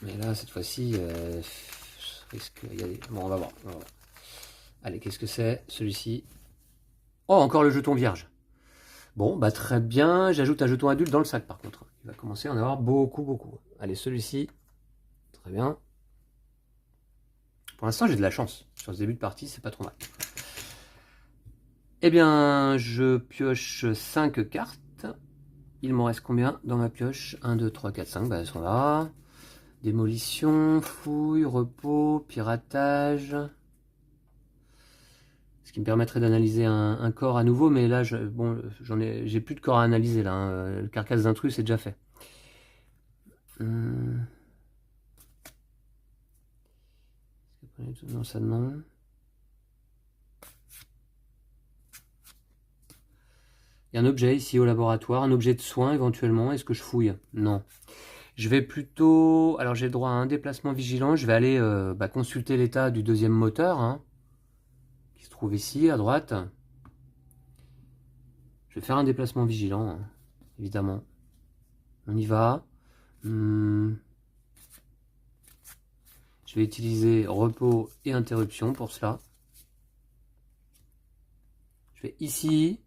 Mais là, cette fois-ci, je risque... Bon, on va voir. Allez, qu'est-ce que c'est, celui-ci? Oh, encore le jeton vierge. Bon, bah très bien. J'ajoute un jeton adulte dans le sac, par contre. Il va commencer à en avoir beaucoup. Allez, celui-ci. Très bien. Pour l'instant, j'ai de la chance. Sur ce début de partie, c'est pas trop mal. Eh bien, je pioche 5 cartes. Il m'en reste combien dans ma pioche? 1, 2, 3, 4, 5. Bah, elles sont là. Démolition, fouille, repos, piratage. Ce qui me permettrait d'analyser un corps à nouveau, mais là, j'ai plus de corps à analyser là. Hein. Le carcasse d'intrus, c'est déjà fait. Non, ça non. Il y a un objet ici au laboratoire, un objet de soin éventuellement. Est-ce que je fouille? Non. Je vais plutôt... Alors j'ai le droit à un déplacement vigilant. Je vais aller consulter l'état du deuxième moteur. Hein, qui se trouve ici à droite. Je vais faire un déplacement vigilant, hein, évidemment. On y va. Je vais utiliser repos et interruption pour cela. Je vais ici.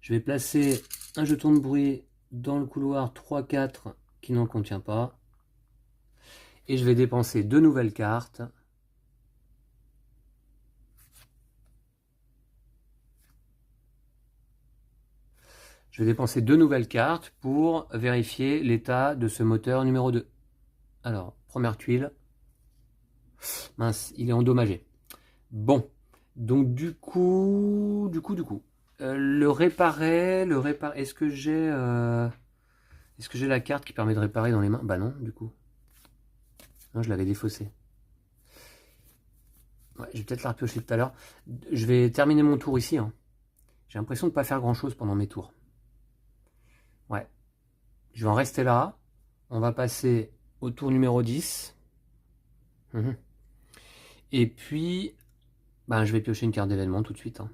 Je vais placer un jeton de bruit dans le couloir 3-4 qui n'en contient pas. Et je vais dépenser 2 nouvelles cartes. Je vais dépenser 2 nouvelles cartes pour vérifier l'état de ce moteur numéro 2. Alors, première tuile. Mince, il est endommagé. Bon, donc du coup... le réparer... Est-ce que j'ai la carte qui permet de réparer dans les mains? Bah non, du coup. Non, je l'avais défaussé. Ouais, je vais peut-être la repiocher tout à l'heure. Je vais terminer mon tour ici. Hein. J'ai l'impression de ne pas faire grand-chose pendant mes tours. Ouais. Je vais en rester là. On va passer au tour numéro 10. Et puis, je vais piocher une carte d'événement tout de suite. Hein.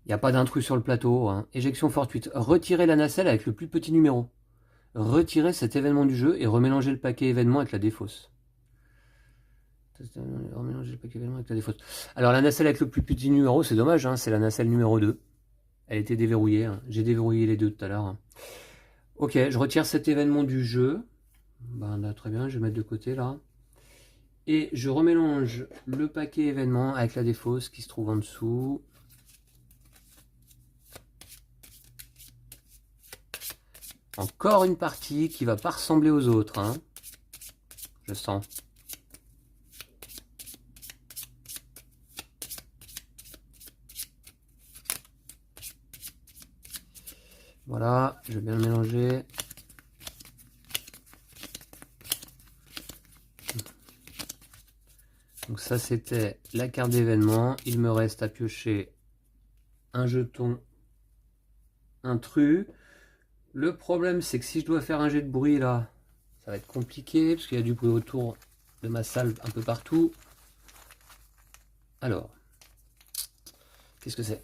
Il n'y a pas d'intrus sur le plateau. Hein. Éjection fortuite. Retirez la nacelle avec le plus petit numéro. Retirez cet événement du jeu et remélanger le paquet événement avec la défausse. Remélanger le paquet événement avec la défausse. Alors la nacelle avec le plus petit numéro, c'est dommage. Hein. C'est la nacelle numéro 2. Elle était déverrouillée. Hein. J'ai déverrouillé les deux tout à l'heure. Hein. Ok, je retire cet événement du jeu. Là, très bien, je vais mettre de côté là. Et je remélange le paquet événement avec la défausse qui se trouve en dessous. Encore une partie qui va pas ressembler aux autres. Hein. Je sens. Voilà, je vais bien le mélanger. Donc ça c'était la carte d'événement. Il me reste à piocher un jeton intrus. Le problème c'est que si je dois faire un jet de bruit là, ça va être compliqué parce qu'il y a du bruit autour de ma salle un peu partout. Alors, qu'est-ce que c'est?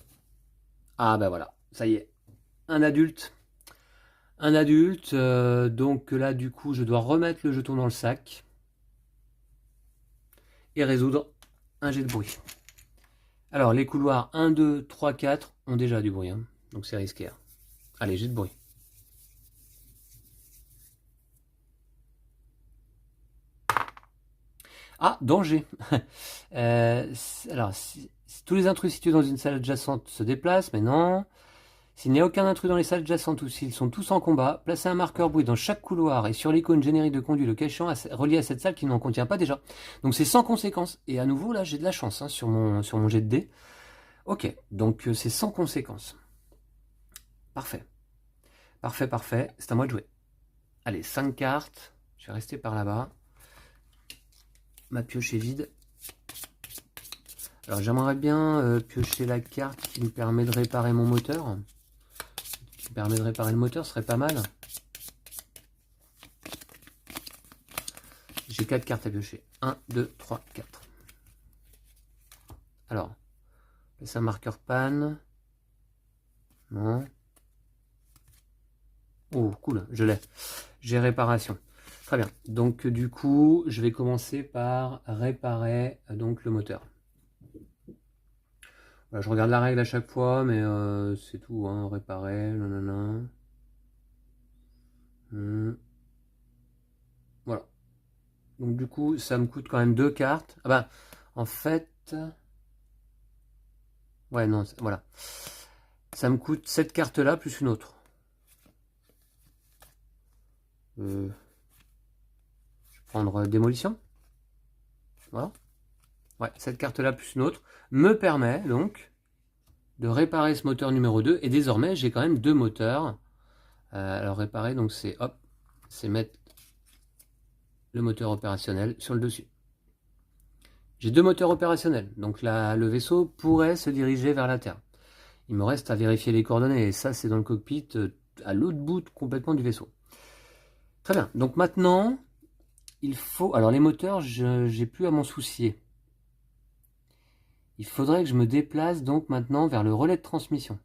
Ah ben voilà, ça y est. Un adulte. Un adulte, donc là du coup je dois remettre le jeton dans le sac. Et résoudre un jet de bruit. Alors les couloirs 1, 2, 3, 4 ont déjà du bruit. Hein, donc c'est risqué. Hein. Allez, jet de bruit. Ah, danger. Alors, tous les intrus situés dans une salle adjacente se déplacent, mais non. S'il n'y a aucun intrus dans les salles adjacentes ou s'ils sont tous en combat, placez un marqueur bruit dans chaque couloir et sur l'icône générique de conduit le cas échéant relié à cette salle qui n'en contient pas déjà. Donc c'est sans conséquence. Et à nouveau, là, j'ai de la chance hein, sur mon jet de dés. Ok, donc c'est sans conséquence. Parfait. Parfait, parfait. C'est à moi de jouer. Allez, 5 cartes. Je vais rester par là-bas. Ma pioche est vide. Alors j'aimerais bien piocher la carte qui me permet de réparer mon moteur. Qui me permet de réparer le moteur, ce serait pas mal. J'ai 4 cartes à piocher. 1, 2, 3, 4. Alors, c'est un marqueur panne. Non. Oh, cool, je l'ai. J'ai réparation. Très bien. Donc du coup, je vais commencer par réparer donc le moteur. Voilà, je regarde la règle à chaque fois, mais c'est tout. Hein, réparer, nanana. Voilà. Donc du coup, ça me coûte quand même 2 cartes. Ah bah, en fait... Ouais, non, voilà. Ça me coûte cette carte-là plus une autre. Je vais prendre démolition. Voilà. Ouais, cette carte-là plus une autre me permet donc de réparer ce moteur numéro 2. Et désormais, j'ai quand même 2 moteurs. Alors réparer, donc c'est hop, c'est mettre le moteur opérationnel sur le dessus. J'ai 2 moteurs opérationnels, donc là, le vaisseau pourrait se diriger vers la Terre. Il me reste à vérifier les coordonnées, et ça c'est dans le cockpit, à l'autre bout complètement du vaisseau. Très bien, donc maintenant, il faut... Alors les moteurs, j'ai plus à m'en soucier. Il faudrait que je me déplace donc maintenant vers le relais de transmission.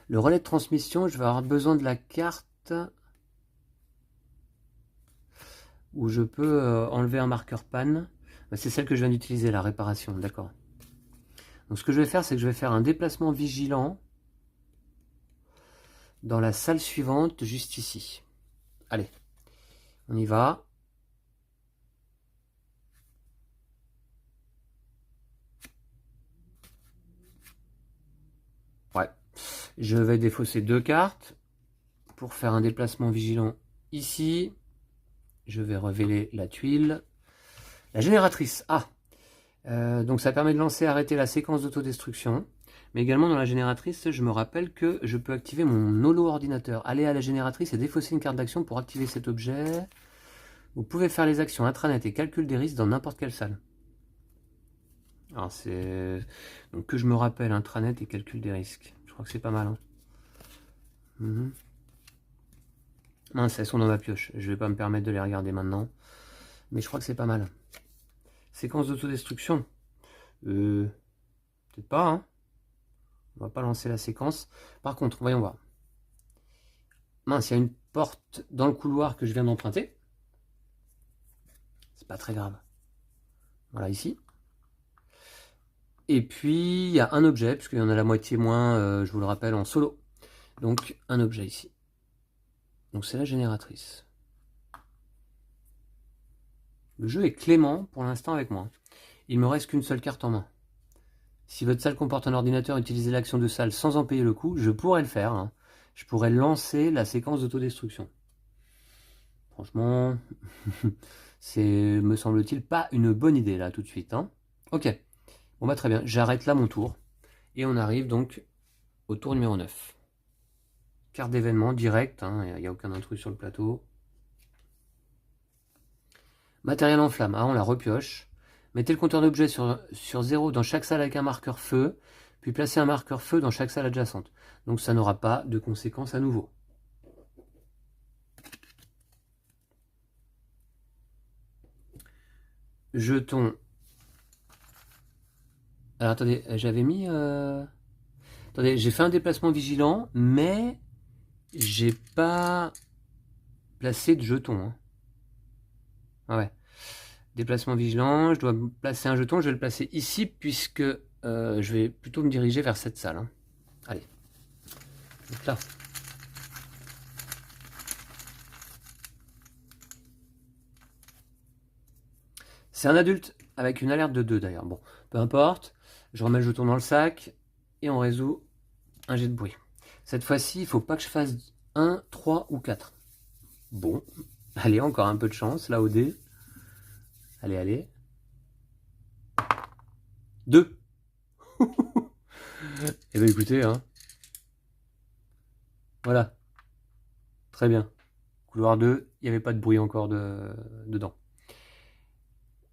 Le relais de transmission, je vais avoir besoin de la carte où je peux enlever un marqueur panne. C'est celle que je viens d'utiliser, la réparation, d'accord. Donc ce que je vais faire, c'est que je vais faire un déplacement vigilant dans la salle suivante, juste ici. Allez, on y va. Ouais, je vais défausser 2 cartes pour faire un déplacement vigilant ici. Je vais révéler la tuile. La génératrice, donc ça permet de lancer et arrêter la séquence d'autodestruction. Mais également dans la génératrice, je me rappelle que je peux activer mon holo-ordinateur. Aller à la génératrice et défausser une carte d'action pour activer cet objet. Vous pouvez faire les actions intranet et calcul des risques dans n'importe quelle salle. Alors c'est... Donc que je me rappelle, intranet et calcul des risques. Je crois que c'est pas mal. Hein. Mince, elles sont dans ma pioche. Je vais pas me permettre de les regarder maintenant. Mais je crois que c'est pas mal. Séquence d'autodestruction. Peut-être pas, hein. On va pas lancer la séquence. Par contre, voyons voir. Mince, il y a une porte dans le couloir que je viens d'emprunter. C'est pas très grave. Voilà, ici. Et puis, il y a un objet, puisqu'il y en a la moitié moins, je vous le rappelle, en solo. Donc, un objet ici. Donc, c'est la génératrice. Le jeu est clément pour l'instant avec moi. Il me reste qu'une seule carte en main. Si votre salle comporte un ordinateur, utilisez l'action de salle sans en payer le coût. Je pourrais le faire. Hein. Je pourrais lancer la séquence d'autodestruction. Franchement, c'est, me semble-t-il, pas une bonne idée là tout de suite. Hein. Ok. Bon bah très bien. J'arrête là mon tour. Et on arrive donc au tour numéro 9. Carte d'événement direct. Il n'y a aucun intrus sur le plateau. Matériel en flamme. Ah, on la repioche. Mettez le compteur d'objets sur 0 dans chaque salle avec un marqueur feu, puis placez un marqueur feu dans chaque salle adjacente. Donc ça n'aura pas de conséquences à nouveau. Jetons. Alors attendez, j'avais mis... Attendez, j'ai fait un déplacement vigilant, mais j'ai pas placé de jetons. Hein. Ah ouais. Déplacement vigilant, je dois placer un jeton, je vais le placer ici puisque je vais plutôt me diriger vers cette salle. Hein. Allez. Donc là. C'est un adulte avec une alerte de 2 d'ailleurs. Bon, peu importe. Je remets le jeton dans le sac et on résout un jet de bruit. Cette fois-ci, il faut pas que je fasse 1, 3 ou 4. Bon, allez, encore un peu de chance, là au dé. Allez, allez. 2. Eh bien écoutez, hein. Voilà. Très bien. Couloir 2, il n'y avait pas de bruit encore dedans.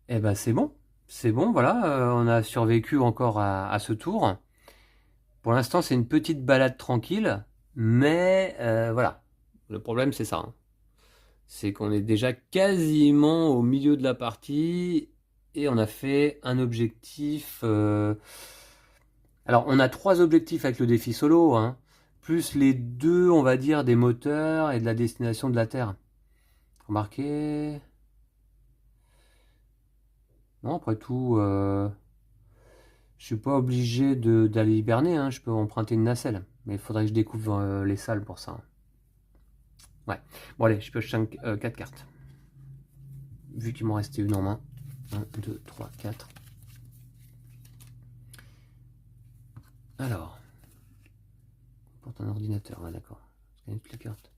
Eh ben c'est bon. C'est bon, voilà. On a survécu encore à ce tour. Pour l'instant, c'est une petite balade tranquille. Mais voilà. Le problème, c'est ça. Hein. C'est qu'on est déjà quasiment au milieu de la partie. Et on a fait un objectif... Alors, on a 3 objectifs avec le défi solo. Hein, plus les 2, on va dire, des moteurs et de la destination de la Terre. Remarquez... Non, après tout, je suis pas obligé d'aller hiberner, hein, je peux emprunter une nacelle. Mais il faudrait que je découvre les salles pour ça. Ouais. Bon allez, je pioche 4 cartes. Vu qu'il m'en restait une en main. 1, 2, 3, 4. Alors. On porte un ordinateur, ouais, d'accord. Scanner toutes les cartes.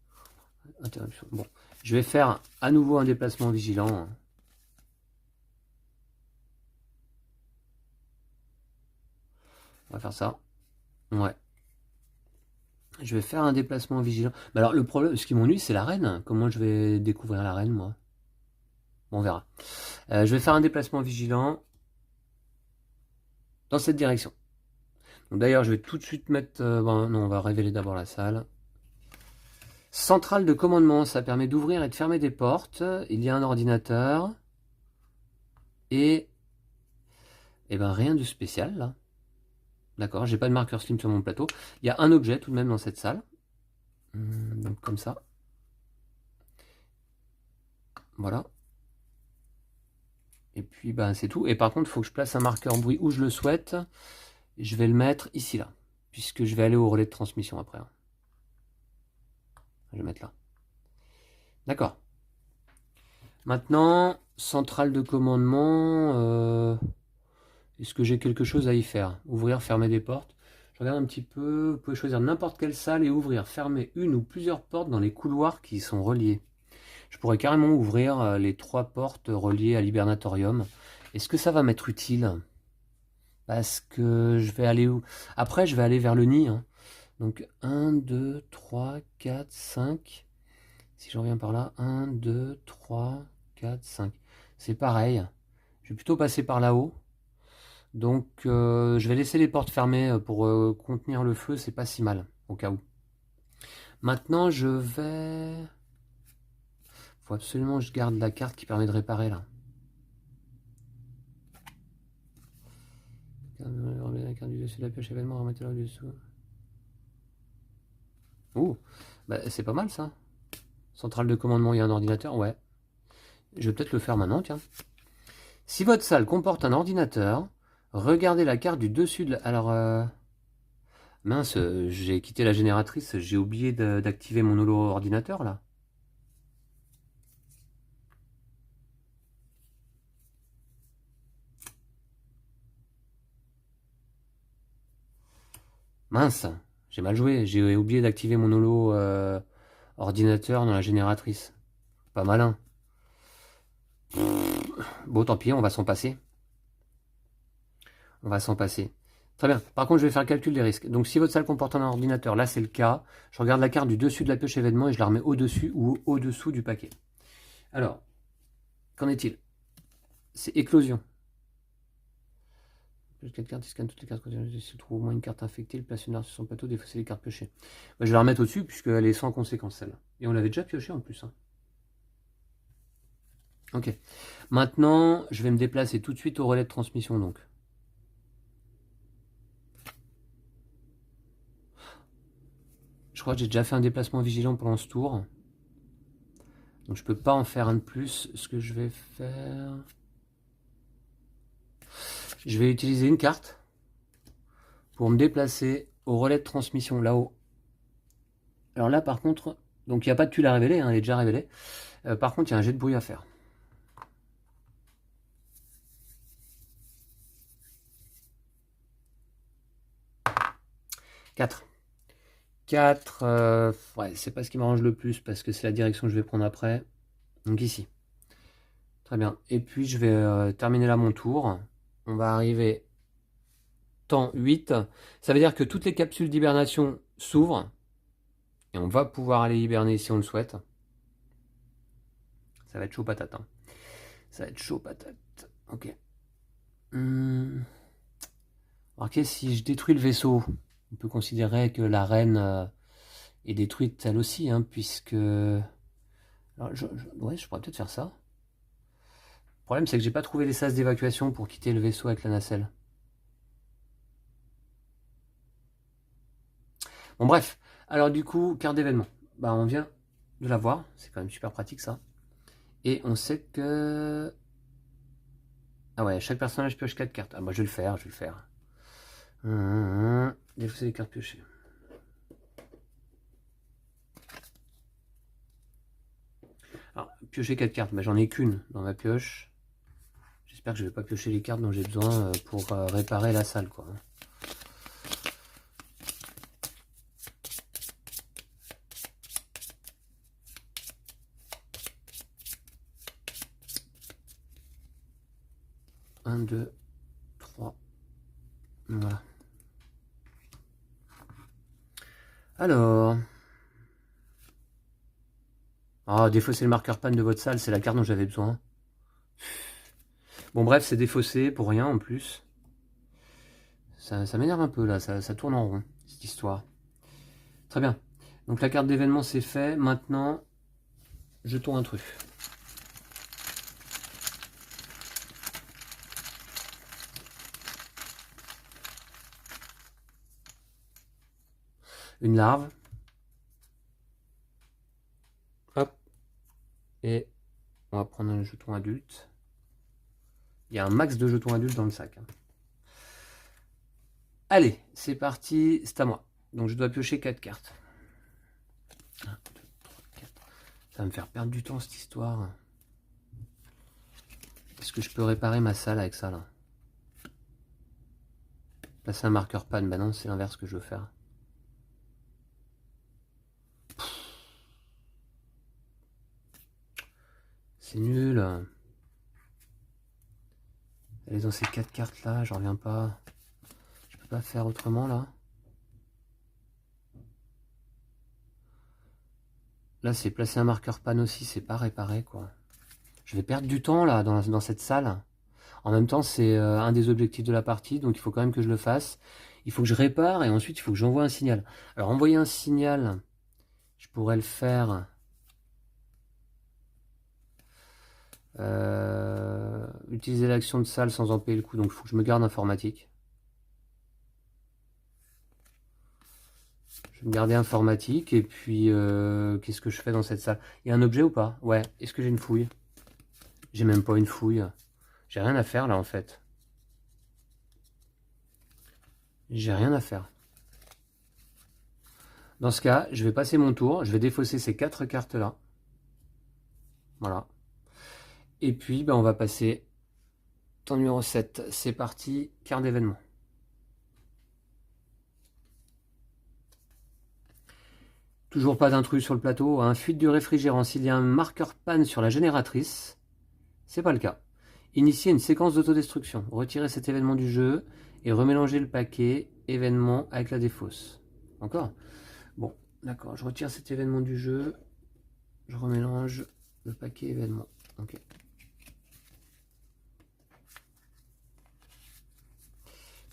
Interruption. Bon. Je vais faire à nouveau un déplacement vigilant. On va faire ça. Ouais. Je vais faire un déplacement vigilant. Mais alors le problème, ce qui m'ennuie, c'est la reine. Comment je vais découvrir la reine, moi? Bon, on verra. Je vais faire un déplacement vigilant dans cette direction. D'ailleurs, je vais tout de suite mettre... bon, non, on va révéler d'abord la salle. Centrale de commandement, ça permet d'ouvrir et de fermer des portes. Il y a un ordinateur. Et ben rien de spécial, là. D'accord, j'ai pas de marqueur slim sur mon plateau. Il y a un objet tout de même dans cette salle. Donc comme ça. Voilà. Et puis, ben c'est tout. Et par contre, il faut que je place un marqueur bruit où je le souhaite. Je vais le mettre ici, là. Puisque je vais aller au relais de transmission après. Je vais mettre là. D'accord. Maintenant, centrale de commandement. Est-ce que j'ai quelque chose à y faire? Ouvrir, fermer des portes. Je regarde un petit peu. Vous pouvez choisir n'importe quelle salle et ouvrir, fermer une ou plusieurs portes dans les couloirs qui y sont reliés. Je pourrais carrément ouvrir les 3 portes reliées à l'hibernatorium. Est-ce que ça va m'être utile? Parce que je vais aller où? Après, je vais aller vers le nid. Hein. Donc 1, 2, 3, 4, 5. Si je reviens par là, 1, 2, 3, 4, 5. C'est pareil. Je vais plutôt passer par là-haut. Donc je vais laisser les portes fermées pour contenir le feu, c'est pas si mal, au cas où. Maintenant je vais... Faut absolument que je garde la carte qui permet de réparer là. La carte du dessus de la pioche événement, remettez-la au-dessous. Oh, bah, c'est pas mal ça. Centrale de commandement, il y a un ordinateur, ouais. Je vais peut-être le faire maintenant, tiens. Si votre salle comporte un ordinateur, regardez la carte du dessus de la... Alors, mince, j'ai quitté la génératrice, j'ai oublié d'activer mon holo ordinateur là. Mince, j'ai mal joué, j'ai oublié d'activer mon holo ordinateur dans la génératrice. Pas malin. Bon, tant pis, on va s'en passer. On va s'en passer. Très bien. Par contre, je vais faire le calcul des risques. Donc, si votre salle comporte un ordinateur, là c'est le cas. Je regarde la carte du dessus de la pioche événement et je la remets au-dessus ou au-dessous du paquet. Alors, qu'en est-il? C'est éclosion. Plus 4 cartes, il scanne toutes les cartes. S'il se trouve au moins une carte infectée, il place une arme sur son plateau, défausser les cartes piochées. Je vais la remettre au-dessus puisqu'elle est sans conséquence celle-là. Et on l'avait déjà pioché en plus. Hein. Ok. Maintenant, je vais me déplacer tout de suite au relais de transmission donc. Je crois que j'ai déjà fait un déplacement vigilant pendant ce tour. Donc je peux pas en faire un de plus. Ce que je vais faire... Je vais utiliser une carte pour me déplacer au relais de transmission là-haut. Alors là par contre, donc il n'y a pas de tuile à révéler, hein, elle est déjà révélée. Par contre il y a un jet de bruit à faire. 4. 4. Ouais, c'est pas ce qui m'arrange le plus parce que c'est la direction que je vais prendre après. Donc ici. Très bien. Et puis je vais terminer là mon tour. On va arriver temps 8. Ça veut dire que toutes les capsules d'hibernation s'ouvrent. Et on va pouvoir aller hiberner si on le souhaite. Ça va être chaud patate. Hein. Ça va être chaud patate. Ok. Remarquez, si je détruis le vaisseau, on peut considérer que la reine est détruite elle aussi, hein, puisque... Alors, ouais, je pourrais peut-être faire ça. Le problème, c'est que j'ai pas trouvé les sas d'évacuation pour quitter le vaisseau avec la nacelle. Bon, bref. Alors, du coup, carte d'événement. Bah, on vient de la voir. C'est quand même super pratique, ça. Et on sait que... Ah ouais, chaque personnage pioche 4 cartes. Ah bah, je vais le faire, je vais le faire. Défausser les cartes piochées. Alors, piocher 4 cartes. Bah, j'en ai qu'une dans ma pioche. J'espère que je vais pas piocher les cartes dont j'ai besoin pour réparer la salle, quoi. Un, 2, 3. Voilà. Alors. Ah, défausser le marqueur panne de votre salle, c'est la carte dont j'avais besoin. Bon, bref, c'est défaussé pour rien en plus. Ça m'énerve un peu là, ça tourne en rond, cette histoire. Très bien. Donc la carte d'événement c'est fait. Maintenant, jetons un truc. Une larve. Hop. Et on va prendre un jeton adulte. Il y a un max de jetons adultes dans le sac. Allez, c'est parti, c'est à moi. Donc je dois piocher 4 cartes. 1, 2, 3, 4. Ça va me faire perdre du temps cette histoire. Est-ce que je peux réparer ma salle avec ça là? Placer un marqueur panne, bah non, c'est l'inverse que je veux faire. C'est nul. Elle est dans ces 4 cartes là, j'en reviens pas. Je peux pas faire autrement là. Là c'est placer un marqueur panne aussi, c'est pas réparer quoi. Je vais perdre du temps là dans cette salle. En même temps c'est un des objectifs de la partie, donc il faut quand même que je le fasse. Il faut que je répare et ensuite il faut que j'envoie un signal. Alors envoyer un signal, je pourrais le faire... utiliser l'action de salle sans en payer le coup, donc il faut que je me garde informatique. Je vais me garder informatique et puis qu'est-ce que je fais dans cette salle? Il y a un objet ou pas? Ouais. Est-ce que j'ai une fouille? J'ai même pas une fouille. J'ai rien à faire là en fait. J'ai rien à faire. Dans ce cas, je vais passer mon tour. Je vais défausser ces 4 cartes là. Voilà. Et puis ben, on va passer temps numéro 7. C'est parti, carte d'événement. Toujours pas d'intrus sur le plateau. Hein. Fuite du réfrigérant. S'il y a un marqueur panne sur la génératrice, c'est pas le cas. Initier une séquence d'autodestruction. Retirer cet événement du jeu et remélanger le paquet événement avec la défausse. Encore? Bon, d'accord. Je retire cet événement du jeu. Je remélange le paquet événement. Ok.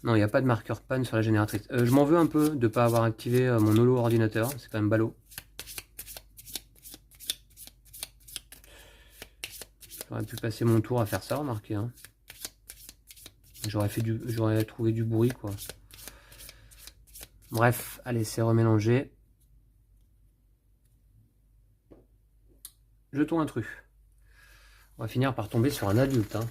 Non, il n'y a pas de marqueur panne sur la génératrice. Je m'en veux un peu de ne pas avoir activé mon holo ordinateur. C'est quand même ballot. J'aurais pu passer mon tour à faire ça, remarquez. Hein. J'aurais trouvé du bruit, quoi. Bref, allez, c'est remélangé. Jetons un truc. On va finir par tomber sur un adulte. Hein.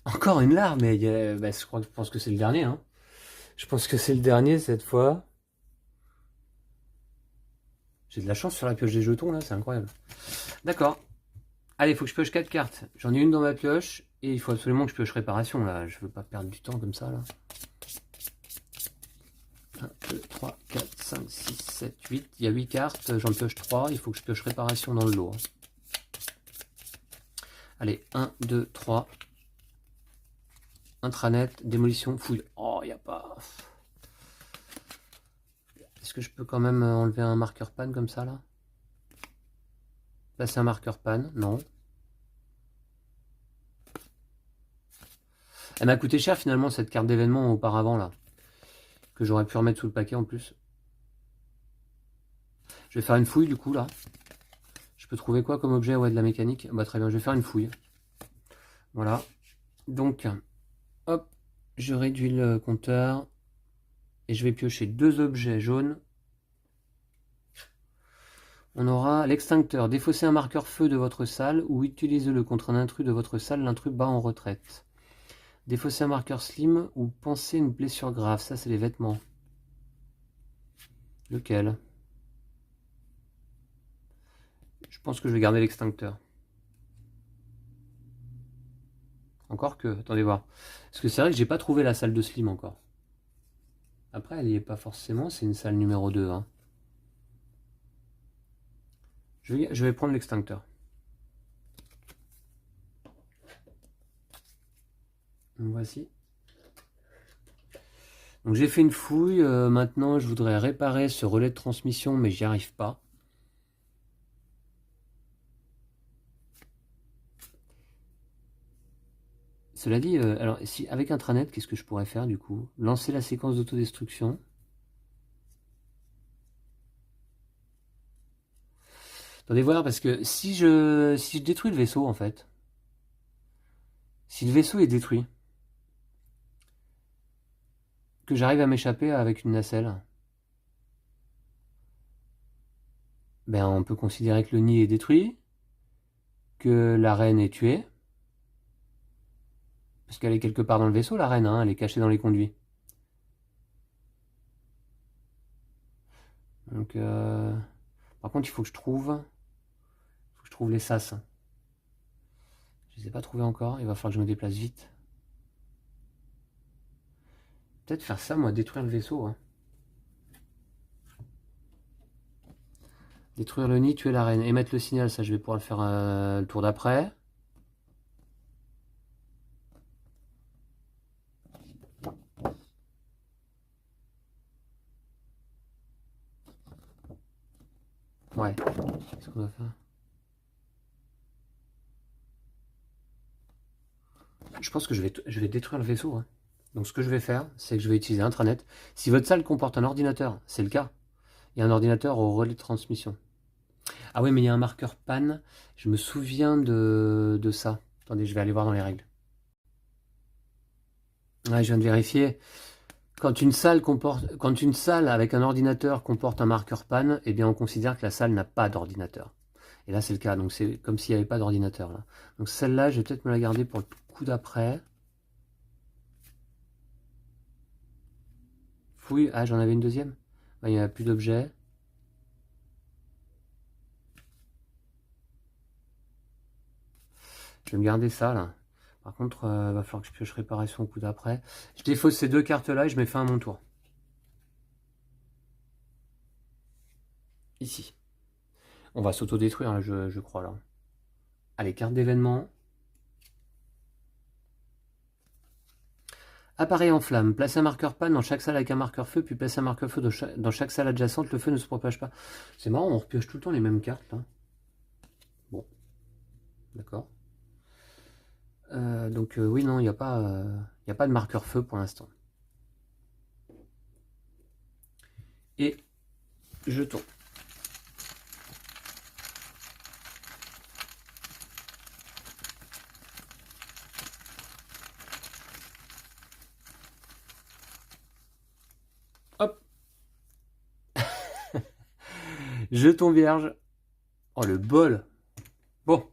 Encore une larme, mais bah, je pense que c'est le dernier. Hein. Je pense que c'est le dernier cette fois. J'ai de la chance sur la pioche des jetons là, c'est incroyable. D'accord. Allez, il faut que je pioche 4 cartes. J'en ai une dans ma pioche. Et il faut absolument que je pioche réparation, là. Je veux pas perdre du temps comme ça, là. 1, 2, 3, 4, 5, 6, 7, 8. Il y a 8 cartes. J'en pioche 3. Il faut que je pioche réparation dans le lot. Allez, 1, 2, 3. Intranet, démolition, fouille. Oh, il n'y a pas... Est-ce que je peux quand même enlever un marqueur panne comme ça, là? Là, c'est un marqueur panne. Non. Elle m'a coûté cher, finalement, cette carte d'événement auparavant, là. Que j'aurais pu remettre sous le paquet, en plus. Je vais faire une fouille, du coup, là. Je peux trouver quoi comme objet? Ouais, de la mécanique. Bah, très bien, je vais faire une fouille. Voilà. Donc, hop, je réduis le compteur. Et je vais piocher 2 objets jaunes. On aura l'extincteur. Défaussez un marqueur feu de votre salle ou utilisez-le contre un intrus de votre salle. L'intrus bat en retraite. Défausser un marqueur slim ou penser une blessure grave. Ça, c'est les vêtements. Lequel? Je pense que je vais garder l'extincteur. Encore que, attendez voir. Parce que c'est vrai que j'ai pas trouvé la salle de slim encore. Après, elle n'y est pas forcément, c'est une salle numéro 2. Hein. Je vais prendre l'extincteur. Voici. Donc j'ai fait une fouille. Maintenant, je voudrais réparer ce relais de transmission, mais j'y arrive pas. Cela dit, alors si avec intranet, qu'est-ce que je pourrais faire du coup? Lancer la séquence d'autodestruction. Attendez voir, parce que si je détruis le vaisseau, en fait, si le vaisseau est détruit, que j'arrive à m'échapper avec une nacelle, ben on peut considérer que le nid est détruit, que la reine est tuée, parce qu'elle est quelque part dans le vaisseau, la reine, hein, elle est cachée dans les conduits. Donc, par contre, il faut que je trouve les sas. Je les ai pas trouvés encore, il va falloir que je me déplace vite. Peut-être faire ça, moi, détruire le vaisseau. Hein. Détruire le nid, tuer la reine. Émettre le signal, ça je vais pouvoir le faire le tour d'après. Ouais. Qu'est-ce qu'on va faire? Je pense que je vais détruire le vaisseau. Hein. Donc ce que je vais faire, c'est que je vais utiliser intranet. Si votre salle comporte un ordinateur, c'est le cas. Il y a un ordinateur au relais de transmission. Ah oui, mais il y a un marqueur panne. Je me souviens de ça. Attendez, je vais aller voir dans les règles. Ouais, je viens de vérifier. Quand une salle avec un ordinateur comporte un marqueur panne, eh bien on considère que la salle n'a pas d'ordinateur. Et là c'est le cas, donc c'est comme s'il n'y avait pas d'ordinateur là. Donc celle-là, je vais peut-être me la garder pour le coup d'après. Fouille, ah j'en avais une deuxième. Il n'y a plus d'objets. Je vais me garder ça là. Par contre, il va falloir que je pioche réparation au coup d'après. Je défausse ces 2 cartes là et je mets fin à mon tour. Ici. On va s'auto-détruire là, je crois là. Allez, carte d'événement. Appareil en flamme. Placez un marqueur panne dans chaque salle avec un marqueur feu, puis placez un marqueur feu dans chaque salle adjacente. Le feu ne se propage pas. C'est marrant, on repioche tout le temps les mêmes cartes là. Bon. D'accord. Donc oui, non, il n'y a pas de marqueur feu pour l'instant. Et jetons. Hop. Jeton vierge. Oh le bol. Bon.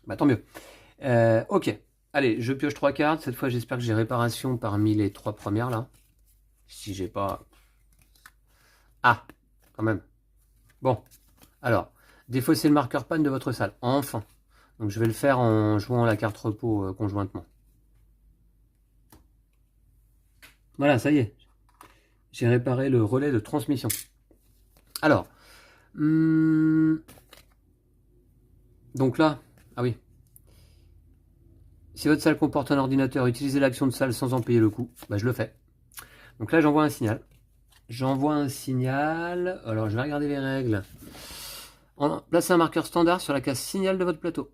Bah tant mieux. Ok. Allez, je pioche 3 cartes. Cette fois, j'espère que j'ai réparation parmi les 3 premières là. Si j'ai pas... Ah, quand même. Bon. Alors, défausser le marqueur panne de votre salle. Enfin. Donc je vais le faire en jouant la carte repos conjointement. Voilà, ça y est. J'ai réparé le relais de transmission. Alors, donc là, ah oui. Si votre salle comporte un ordinateur, utilisez l'action de salle sans en payer le coût. Bah, je le fais. Donc là, j'envoie un signal. J'envoie un signal. Alors, je vais regarder les règles. Placez un marqueur standard sur la case signal de votre plateau.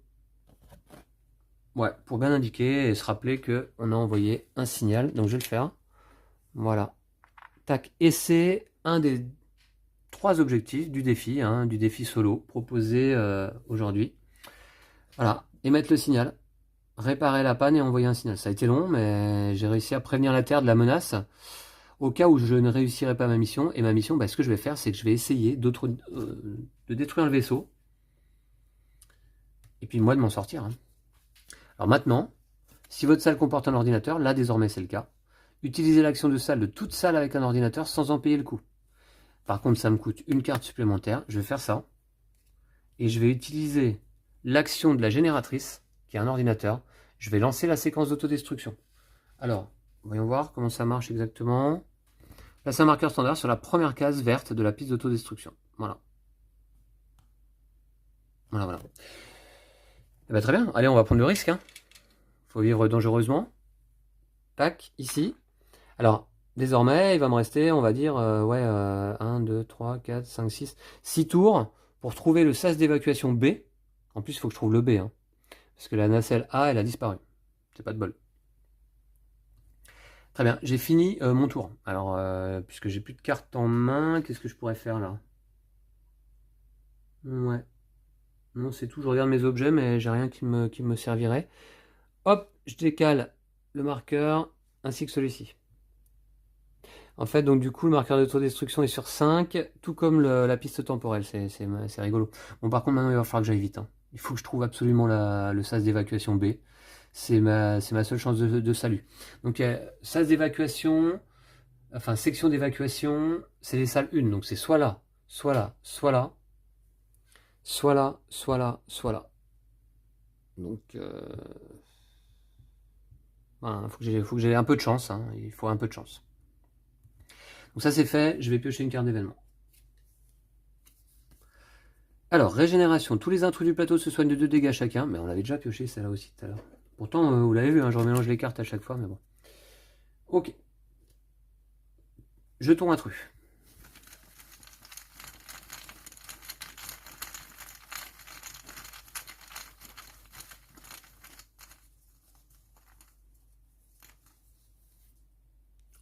Ouais, pour bien indiquer et se rappeler qu'on a envoyé un signal. Donc, je vais le faire. Voilà. Tac. Et c'est un des 3 objectifs du défi solo proposé aujourd'hui. Voilà. Émettre le signal. Réparer la panne et envoyer un signal. Ça a été long, mais j'ai réussi à prévenir la Terre de la menace au cas où je ne réussirais pas ma mission. Et ma mission, ce que je vais faire, c'est que je vais essayer de détruire le vaisseau. Et puis moi de m'en sortir. Hein. Alors maintenant, si votre salle comporte un ordinateur, là désormais c'est le cas, utilisez l'action de salle de toute salle avec un ordinateur sans en payer le coût. Par contre, ça me coûte une carte supplémentaire. Je vais faire ça. Et je vais utiliser l'action de la génératrice, qui est un ordinateur. Je vais lancer la séquence d'autodestruction. Alors, voyons voir comment ça marche exactement. Placez un marqueur standard sur la première case verte de la piste d'autodestruction. Voilà. Voilà. Eh ben, très bien. Allez, on va prendre le risque. Hein. Faut vivre dangereusement. Tac, ici. Alors, désormais, il va me rester, on va dire, 1, 2, 3, 4, 5, 6 tours pour trouver le sas d'évacuation B. En plus, il faut que je trouve le B. Hein, parce que la nacelle A, elle a disparu. C'est pas de bol. Très bien, j'ai fini mon tour. Alors, puisque j'ai plus de cartes en main, qu'est-ce que je pourrais faire là? Ouais. Non, c'est tout. Je regarde mes objets, mais j'ai rien qui me servirait. Hop, je décale le marqueur ainsi que celui-ci. En fait, donc du coup, le marqueur d'autodestruction est sur 5, tout comme la piste temporelle. C'est rigolo. Bon, par contre, maintenant, il va falloir que j'aille vite. Hein. Il faut que je trouve absolument le sas d'évacuation B. C'est ma seule chance de salut. Donc, sas d'évacuation, enfin, section d'évacuation, c'est les salles 1. Donc, c'est soit là, soit là, soit là, soit là, soit là, soit là. Donc, voilà, faut que j'ai un peu de chance. Hein. Il faut un peu de chance. Donc ça c'est fait, je vais piocher une carte d'événement. Alors, régénération. Tous les intrus du plateau se soignent de 2 dégâts chacun. Mais on l'avait déjà pioché celle-là aussi tout à l'heure. Pourtant, vous l'avez vu, hein, je remélange les cartes à chaque fois, mais bon. Ok. Jetons intrus.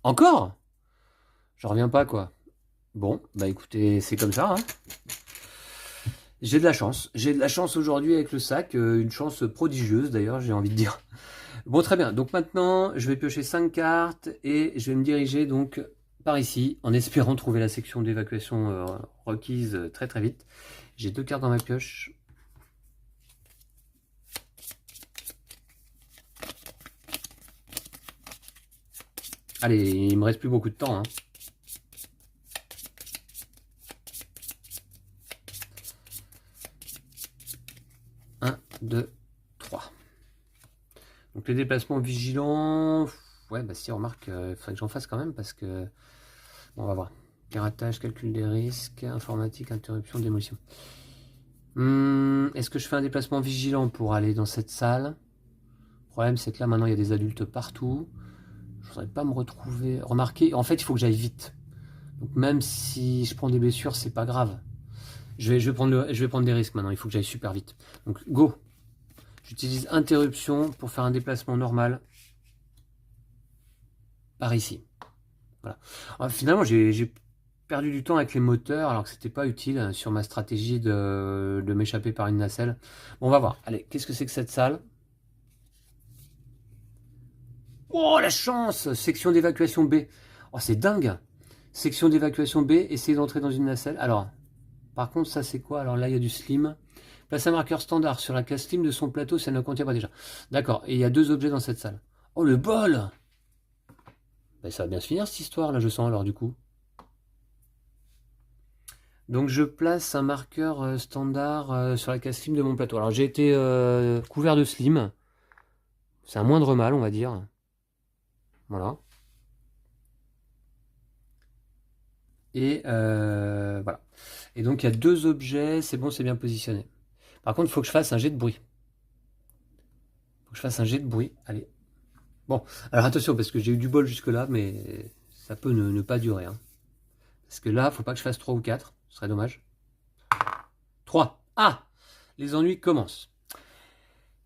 Encore? Je reviens pas, quoi. Bon, bah écoutez, c'est comme ça. Hein. J'ai de la chance. J'ai de la chance aujourd'hui avec le sac. Une chance prodigieuse, d'ailleurs, j'ai envie de dire. Bon, très bien. Donc maintenant, je vais piocher 5 cartes et je vais me diriger donc par ici, en espérant trouver la section d'évacuation requise très très vite. J'ai 2 cartes dans ma pioche. Allez, il me reste plus beaucoup de temps. Hein. Un, 2, 3. Donc les déplacements vigilants... Ouais, bah si, remarque, il faudrait que j'en fasse quand même parce que... Bon, on va voir. Piratage, calcul des risques, informatique, interruption, démolition. Est-ce que je fais un déplacement vigilant pour aller dans cette salle? Le problème, c'est que là, maintenant, il y a des adultes partout. Je voudrais pas me retrouver... Remarquez, en fait, il faut que j'aille vite. Donc même si je prends des blessures, c'est pas grave. Je vais prendre des risques maintenant, il faut que j'aille super vite. Donc, go! J'utilise interruption pour faire un déplacement normal par ici. Voilà. Alors, finalement, j'ai perdu du temps avec les moteurs alors que c'était pas utile sur ma stratégie de m'échapper par une nacelle. Bon, on va voir. Allez, qu'est-ce que c'est que cette salle? Oh, la chance! Section d'évacuation B. Oh, c'est dingue! Section d'évacuation B, essayez d'entrer dans une nacelle. Alors, par contre, ça c'est quoi? Alors là, il y a du slim. Place un marqueur standard sur la case slim de son plateau si elle ne contient pas déjà. D'accord, et il y a 2 objets dans cette salle. Oh, le bol! Ben, ça va bien se finir cette histoire, là, je sens, alors, du coup. Donc je place un marqueur standard sur la case slim de mon plateau. Alors j'ai été couvert de slim. C'est un moindre mal, on va dire. Voilà. Et voilà. Et donc il y a 2 objets, c'est bon, c'est bien positionné. Par contre, il faut que je fasse un jet de bruit. Faut que je fasse un jet de bruit. Allez. Bon, alors attention, parce que j'ai eu du bol jusque-là, mais ça peut ne pas durer. Hein. Parce que là, faut pas que je fasse 3 ou 4. Ce serait dommage. 3. Ah! Les ennuis commencent.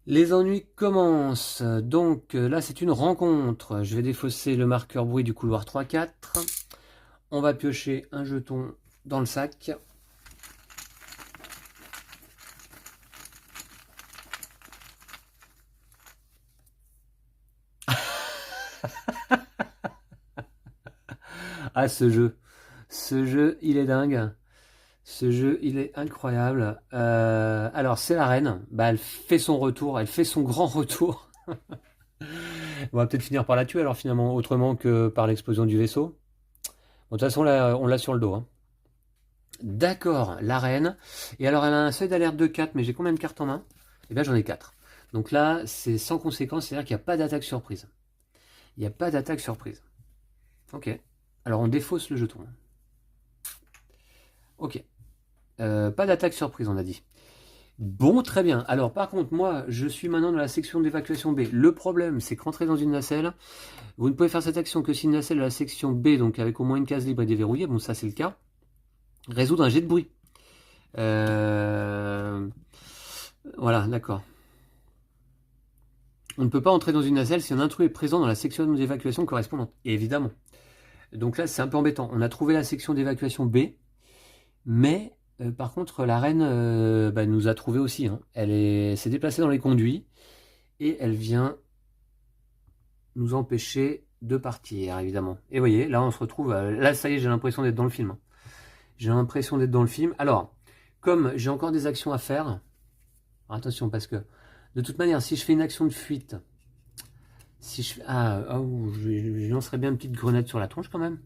Les ennuis commencent. Donc là, c'est une rencontre. Je vais défausser le marqueur bruit du couloir 3-4. On va piocher un jeton dans le sac. Ah, ce jeu. Ce jeu, il est dingue. Ce jeu, il est incroyable. Alors, c'est la reine. Bah, elle fait son retour. Elle fait son grand retour. On va peut-être finir par la tuer, alors finalement, autrement que par l'explosion du vaisseau. Bon, de toute façon, là, on l'a sur le dos. Hein. D'accord, la reine. Et alors, elle a un seuil d'alerte de 4, mais j'ai combien de cartes en main? Eh bien, j'en ai 4. Donc là, c'est sans conséquence, c'est-à-dire qu'il n'y a pas d'attaque surprise. Il n'y a pas d'attaque surprise. Ok. Alors, on défausse le jeton. Ok. Pas d'attaque surprise, on a dit. Bon, très bien. Alors, par contre, moi, je suis maintenant dans la section d'évacuation B. Le problème, c'est qu'entrer dans une nacelle, vous ne pouvez faire cette action que si une nacelle de la section B, donc avec au moins une case libre et déverrouillée, bon, ça c'est le cas, résoudre un jet de bruit. Voilà, d'accord. On ne peut pas entrer dans une nacelle si un intrus est présent dans la section d'évacuation correspondante. Et évidemment. Donc là, c'est un peu embêtant. On a trouvé la section d'évacuation B, mais par contre, la reine nous a trouvé aussi. Hein. Elle s'est déplacée dans les conduits et elle vient nous empêcher de partir, évidemment. Et vous voyez, là, on se retrouve... là, ça y est, j'ai l'impression d'être dans le film. J'ai l'impression d'être dans le film. Alors, comme j'ai encore des actions à faire... Alors, attention, parce que, de toute manière, si je fais une action de fuite... Si je... je lancerais bien une petite grenade sur la tronche, quand même.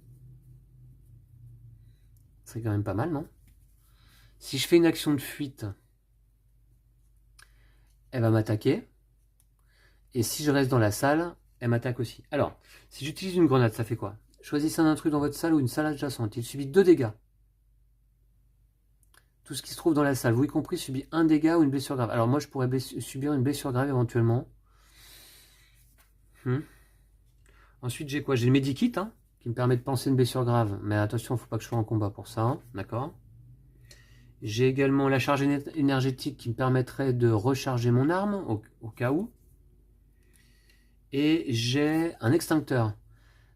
C'est quand même pas mal, non? Si je fais une action de fuite... Elle va m'attaquer. Et si je reste dans la salle, elle m'attaque aussi. Alors, si j'utilise une grenade, ça fait quoi? Choisissez un intrus dans votre salle ou une salle adjacente. Il subit 2 dégâts. Tout ce qui se trouve dans la salle, vous y compris, subit 1 dégât ou une blessure grave. Alors moi, je pourrais subir une blessure grave éventuellement. Ensuite, j'ai quoi? J'ai le medikit, hein, qui me permet de penser une blessure grave. Mais attention, il ne faut pas que je sois en combat pour ça. D'accord. J'ai également la charge énergétique qui me permettrait de recharger mon arme, au cas où. Et j'ai un extincteur.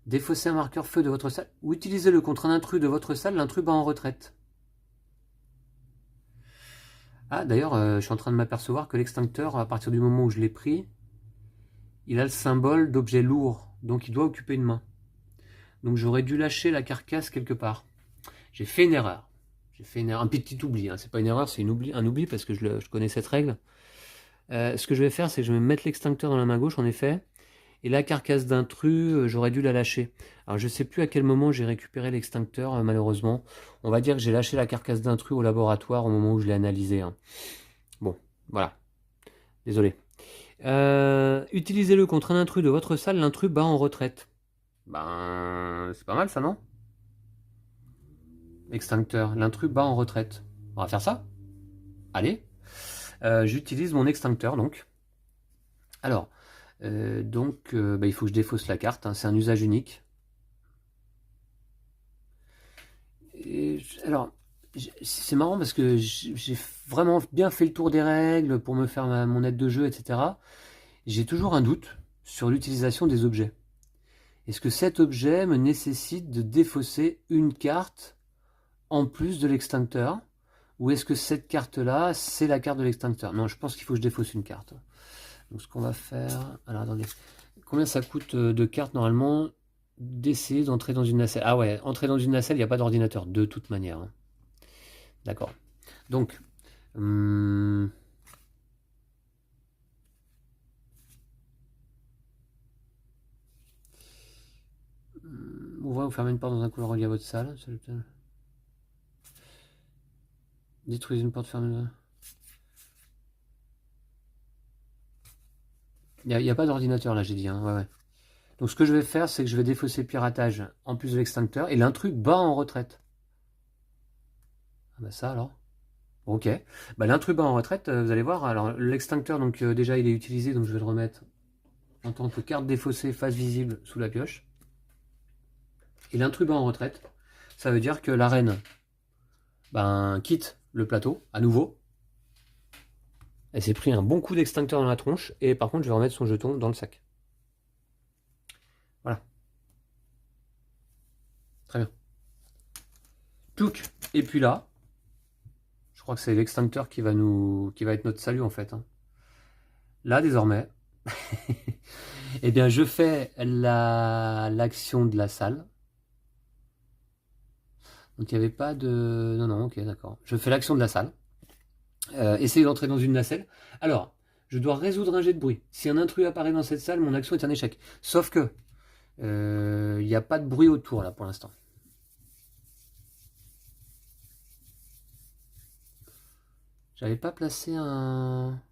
Défaussez un marqueur feu de votre salle ou utilisez-le contre un intrus de votre salle, l'intrus bat en retraite. Ah, d'ailleurs, je suis en train de m'apercevoir que l'extincteur, à partir du moment où je l'ai pris, il a le symbole d'objet lourd, donc il doit occuper une main. Donc j'aurais dû lâcher la carcasse quelque part. J'ai fait une erreur. J'ai fait une erreur, un petit oubli. Hein. C'est pas une erreur, c'est un oubli parce que je connais cette règle. Ce que je vais faire, c'est que je vais mettre l'extincteur dans la main gauche, en effet. Et la carcasse d'intrus, j'aurais dû la lâcher. Alors je sais plus à quel moment j'ai récupéré l'extincteur, malheureusement. On va dire que j'ai lâché la carcasse d'intrus au laboratoire au moment où je l'ai analysé. Hein. Bon, voilà. Désolé. Utilisez-le contre un intrus de votre salle, l'intrus bat en retraite. Ben, c'est pas mal ça, non? Extincteur, l'intrus bat en retraite. On va faire ça? Allez. J'utilise mon extincteur, donc. Alors, il faut que je défausse la carte. Hein, c'est un usage unique. Alors, c'est marrant parce que j'ai vraiment bien fait le tour des règles pour me faire mon aide de jeu, etc. J'ai toujours un doute sur l'utilisation des objets. Est-ce que cet objet me nécessite de défausser une carte en plus de l'extincteur? Ou est-ce que cette carte-là, c'est la carte de l'extincteur? Non, je pense qu'il faut que je défausse une carte. Donc ce qu'on va faire... Alors attendez, combien ça coûte de cartes normalement d'essayer d'entrer dans une nacelle? Ah ouais, entrer dans une nacelle, il n'y a pas d'ordinateur, de toute manière. Hein. D'accord. Donc... on va vous fermer une porte dans un couloir relié à votre salle. Détruisez une porte fermée. Il n'y a pas d'ordinateur là, j'ai dit. Hein. Ouais. Donc ce que je vais faire, c'est que je vais défausser piratage en plus de l'extincteur. Et l'intrus bat en retraite. Ah bah ça alors. Ok. Bah, l'intrus bat en retraite, vous allez voir. Alors l'extincteur, donc déjà il est utilisé, donc je vais le remettre en tant que carte défaussée face visible sous la pioche. Et l'intrus bat en retraite. Ça veut dire que la reine quitte le plateau à nouveau. Elle s'est pris un bon coup d'extincteur dans la tronche. Et par contre, je vais remettre son jeton dans le sac. Voilà. Très bien. Touc. Et puis là, je crois que c'est l'extincteur qui va être notre salut en fait. Hein. Là, désormais, eh bien, je fais l'action de la salle. Donc, il n'y avait pas de... Non, ok, d'accord. Je fais l'action de la salle. Essayer d'entrer dans une nacelle. Alors, je dois résoudre un jet de bruit. Si un intrus apparaît dans cette salle, mon action est un échec. Sauf que, il n'y a pas de bruit autour, là, pour l'instant. J'avais pas placé un...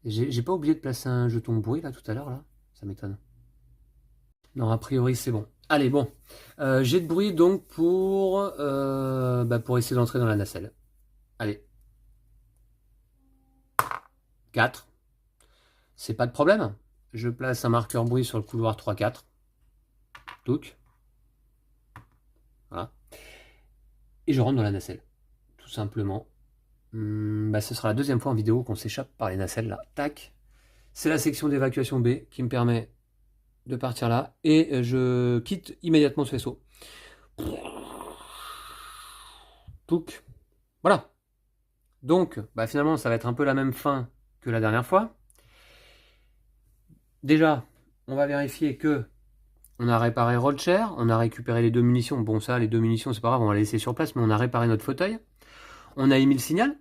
J'ai pas oublié de placer un jeton bruit, là, tout à l'heure, là. Ça m'étonne. Non, a priori, c'est bon. Allez, bon. Jet de bruit, donc, pour essayer d'entrer dans la nacelle. Allez. 4. C'est pas de problème. Je place un marqueur bruit sur le couloir 3-4. Touc. Voilà. Et je rentre dans la nacelle. Tout simplement. Ce sera la deuxième fois en vidéo qu'on s'échappe par les nacelles là. Tac. C'est la section d'évacuation B qui me permet de partir là. Et je quitte immédiatement ce vaisseau. Touc. Voilà. Donc, finalement, ça va être un peu la même fin que la dernière fois. Déjà, on va vérifier que on a réparé Rollchair, on a récupéré les 2 munitions. Bon, ça, les 2 munitions, c'est pas grave, on va les laisser sur place, mais on a réparé notre fauteuil. On a émis le signal.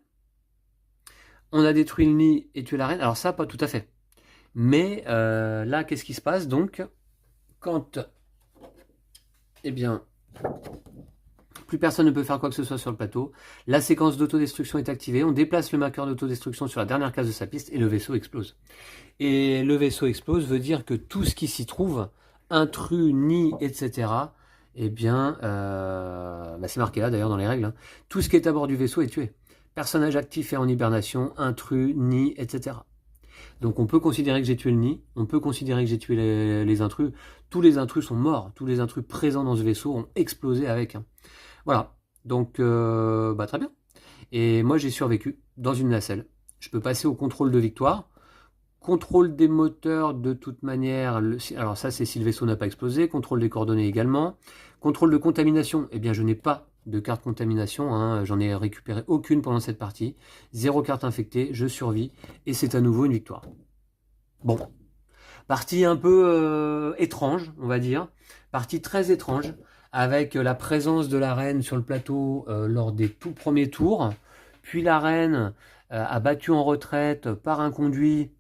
On a détruit le nid et tué la reine. Alors ça, pas tout à fait. Mais là, qu'est-ce qui se passe donc quand, eh bien, plus personne ne peut faire quoi que ce soit sur le plateau. La séquence d'autodestruction est activée. On déplace le marqueur d'autodestruction sur la dernière case de sa piste et le vaisseau explose. Et le vaisseau explose veut dire que tout ce qui s'y trouve, intrus, nid, etc., eh bien, c'est marqué là d'ailleurs dans les règles, hein. Tout ce qui est à bord du vaisseau est tué. Personnage actif et en hibernation, intrus, nid, etc. Donc on peut considérer que j'ai tué le nid, on peut considérer que j'ai tué les intrus. Tous les intrus sont morts, tous les intrus présents dans ce vaisseau ont explosé avec. Hein. Voilà, donc très bien. Et moi j'ai survécu dans une nacelle. Je peux passer au contrôle de victoire. Contrôle des moteurs de toute manière, alors ça c'est si le vaisseau n'a pas explosé, contrôle des coordonnées également. Contrôle de contamination, eh bien je n'ai pas de carte contamination, hein. J'en ai récupéré aucune pendant cette partie. 0 carte infectée, je survis, et c'est à nouveau une victoire. Bon, partie un peu étrange, on va dire. Partie très étrange, avec la présence de la reine sur le plateau lors des tout premiers tours. Puis la reine a battu en retraite par un conduit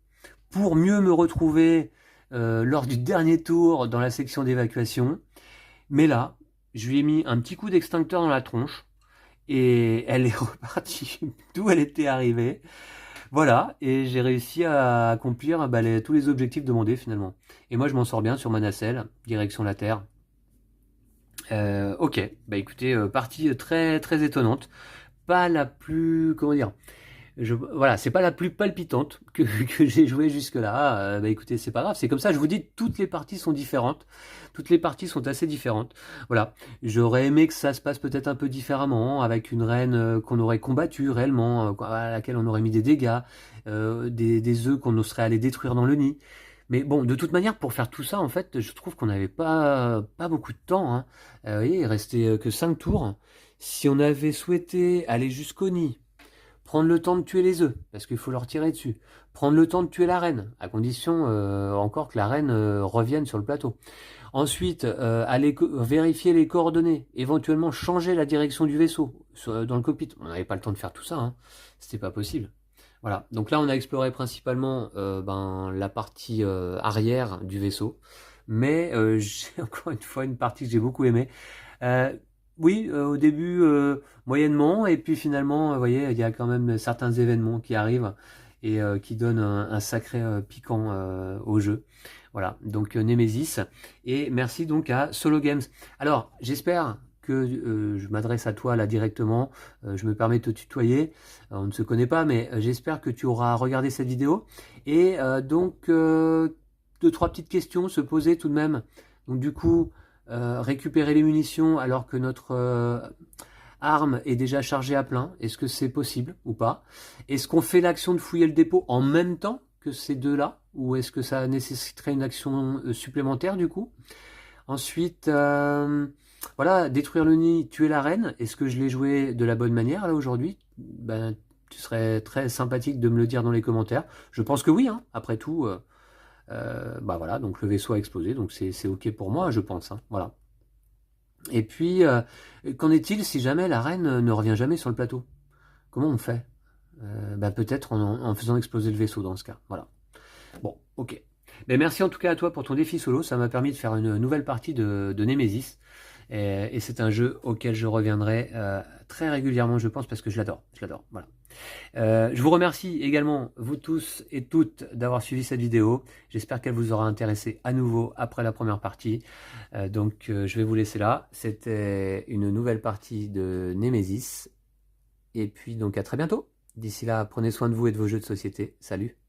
pour mieux me retrouver lors du dernier tour dans la section d'évacuation. Mais là, je lui ai mis un petit coup d'extincteur dans la tronche et elle est repartie d'où elle était arrivée. Voilà, et j'ai réussi à accomplir tous les objectifs demandés finalement. Et moi je m'en sors bien sur ma nacelle, direction la Terre. Ok, écoutez, partie très très étonnante. Pas la plus, comment dire, voilà, c'est pas la plus palpitante que j'ai joué jusque-là. Écoutez, c'est pas grave, c'est comme ça. Je vous dis, toutes les parties sont différentes. Toutes les parties sont assez différentes. Voilà, j'aurais aimé que ça se passe peut-être un peu différemment, avec une reine qu'on aurait combattue réellement, à laquelle on aurait mis des dégâts, des œufs qu'on serait allé détruire dans le nid. Mais bon, de toute manière, pour faire tout ça, en fait, je trouve qu'on n'avait pas beaucoup de temps. Hein. Vous voyez, il restait que 5 tours. Si on avait souhaité aller jusqu'au nid, prendre le temps de tuer les œufs, parce qu'il faut leur tirer dessus. Prendre le temps de tuer la reine, à condition encore que la reine revienne sur le plateau. Ensuite, aller vérifier les coordonnées, éventuellement changer la direction du vaisseau dans le cockpit. On n'avait pas le temps de faire tout ça, hein. C'était pas possible. Voilà, donc là on a exploré principalement la partie arrière du vaisseau, mais j'ai encore une fois une partie que j'ai beaucoup aimée. Oui, au début, moyennement, et puis finalement, vous voyez, il y a quand même certains événements qui arrivent et qui donnent un sacré piquant au jeu. Voilà, donc Nemesis, et merci donc à Solo Games. Alors, j'espère que je m'adresse à toi là directement, je me permets de te tutoyer, on ne se connaît pas, mais j'espère que tu auras regardé cette vidéo, et donc, deux, trois petites questions se poser tout de même. Donc du coup, récupérer les munitions alors que notre arme est déjà chargée à plein. Est-ce que c'est possible ou pas? Est-ce qu'on fait l'action de fouiller le dépôt en même temps que ces deux-là? Ou est-ce que ça nécessiterait une action supplémentaire du coup? Ensuite, voilà, détruire le nid, tuer la reine. Est-ce que je l'ai joué de la bonne manière là aujourd'hui? Ben, tu serais très sympathique de me le dire dans les commentaires. Je pense que oui, hein. Après tout, bah voilà, donc le vaisseau a explosé, donc c'est ok pour moi, je pense, hein. Voilà. Et puis, qu'en est-il si jamais la reine ne revient jamais sur le plateau? Comment on fait? Bah peut-être en faisant exploser le vaisseau dans ce cas. Voilà. Bon, ok. Mais merci en tout cas à toi pour ton défi solo, ça m'a permis de faire une nouvelle partie de Nemesis. Et c'est un jeu auquel je reviendrai très régulièrement, je pense, parce que je l'adore. Je l'adore. Voilà. Je vous remercie également, vous tous et toutes, d'avoir suivi cette vidéo. J'espère qu'elle vous aura intéressé à nouveau après la première partie. Donc je vais vous laisser là. C'était une nouvelle partie de Nemesis. Et puis donc à très bientôt. D'ici là, prenez soin de vous et de vos jeux de société. Salut!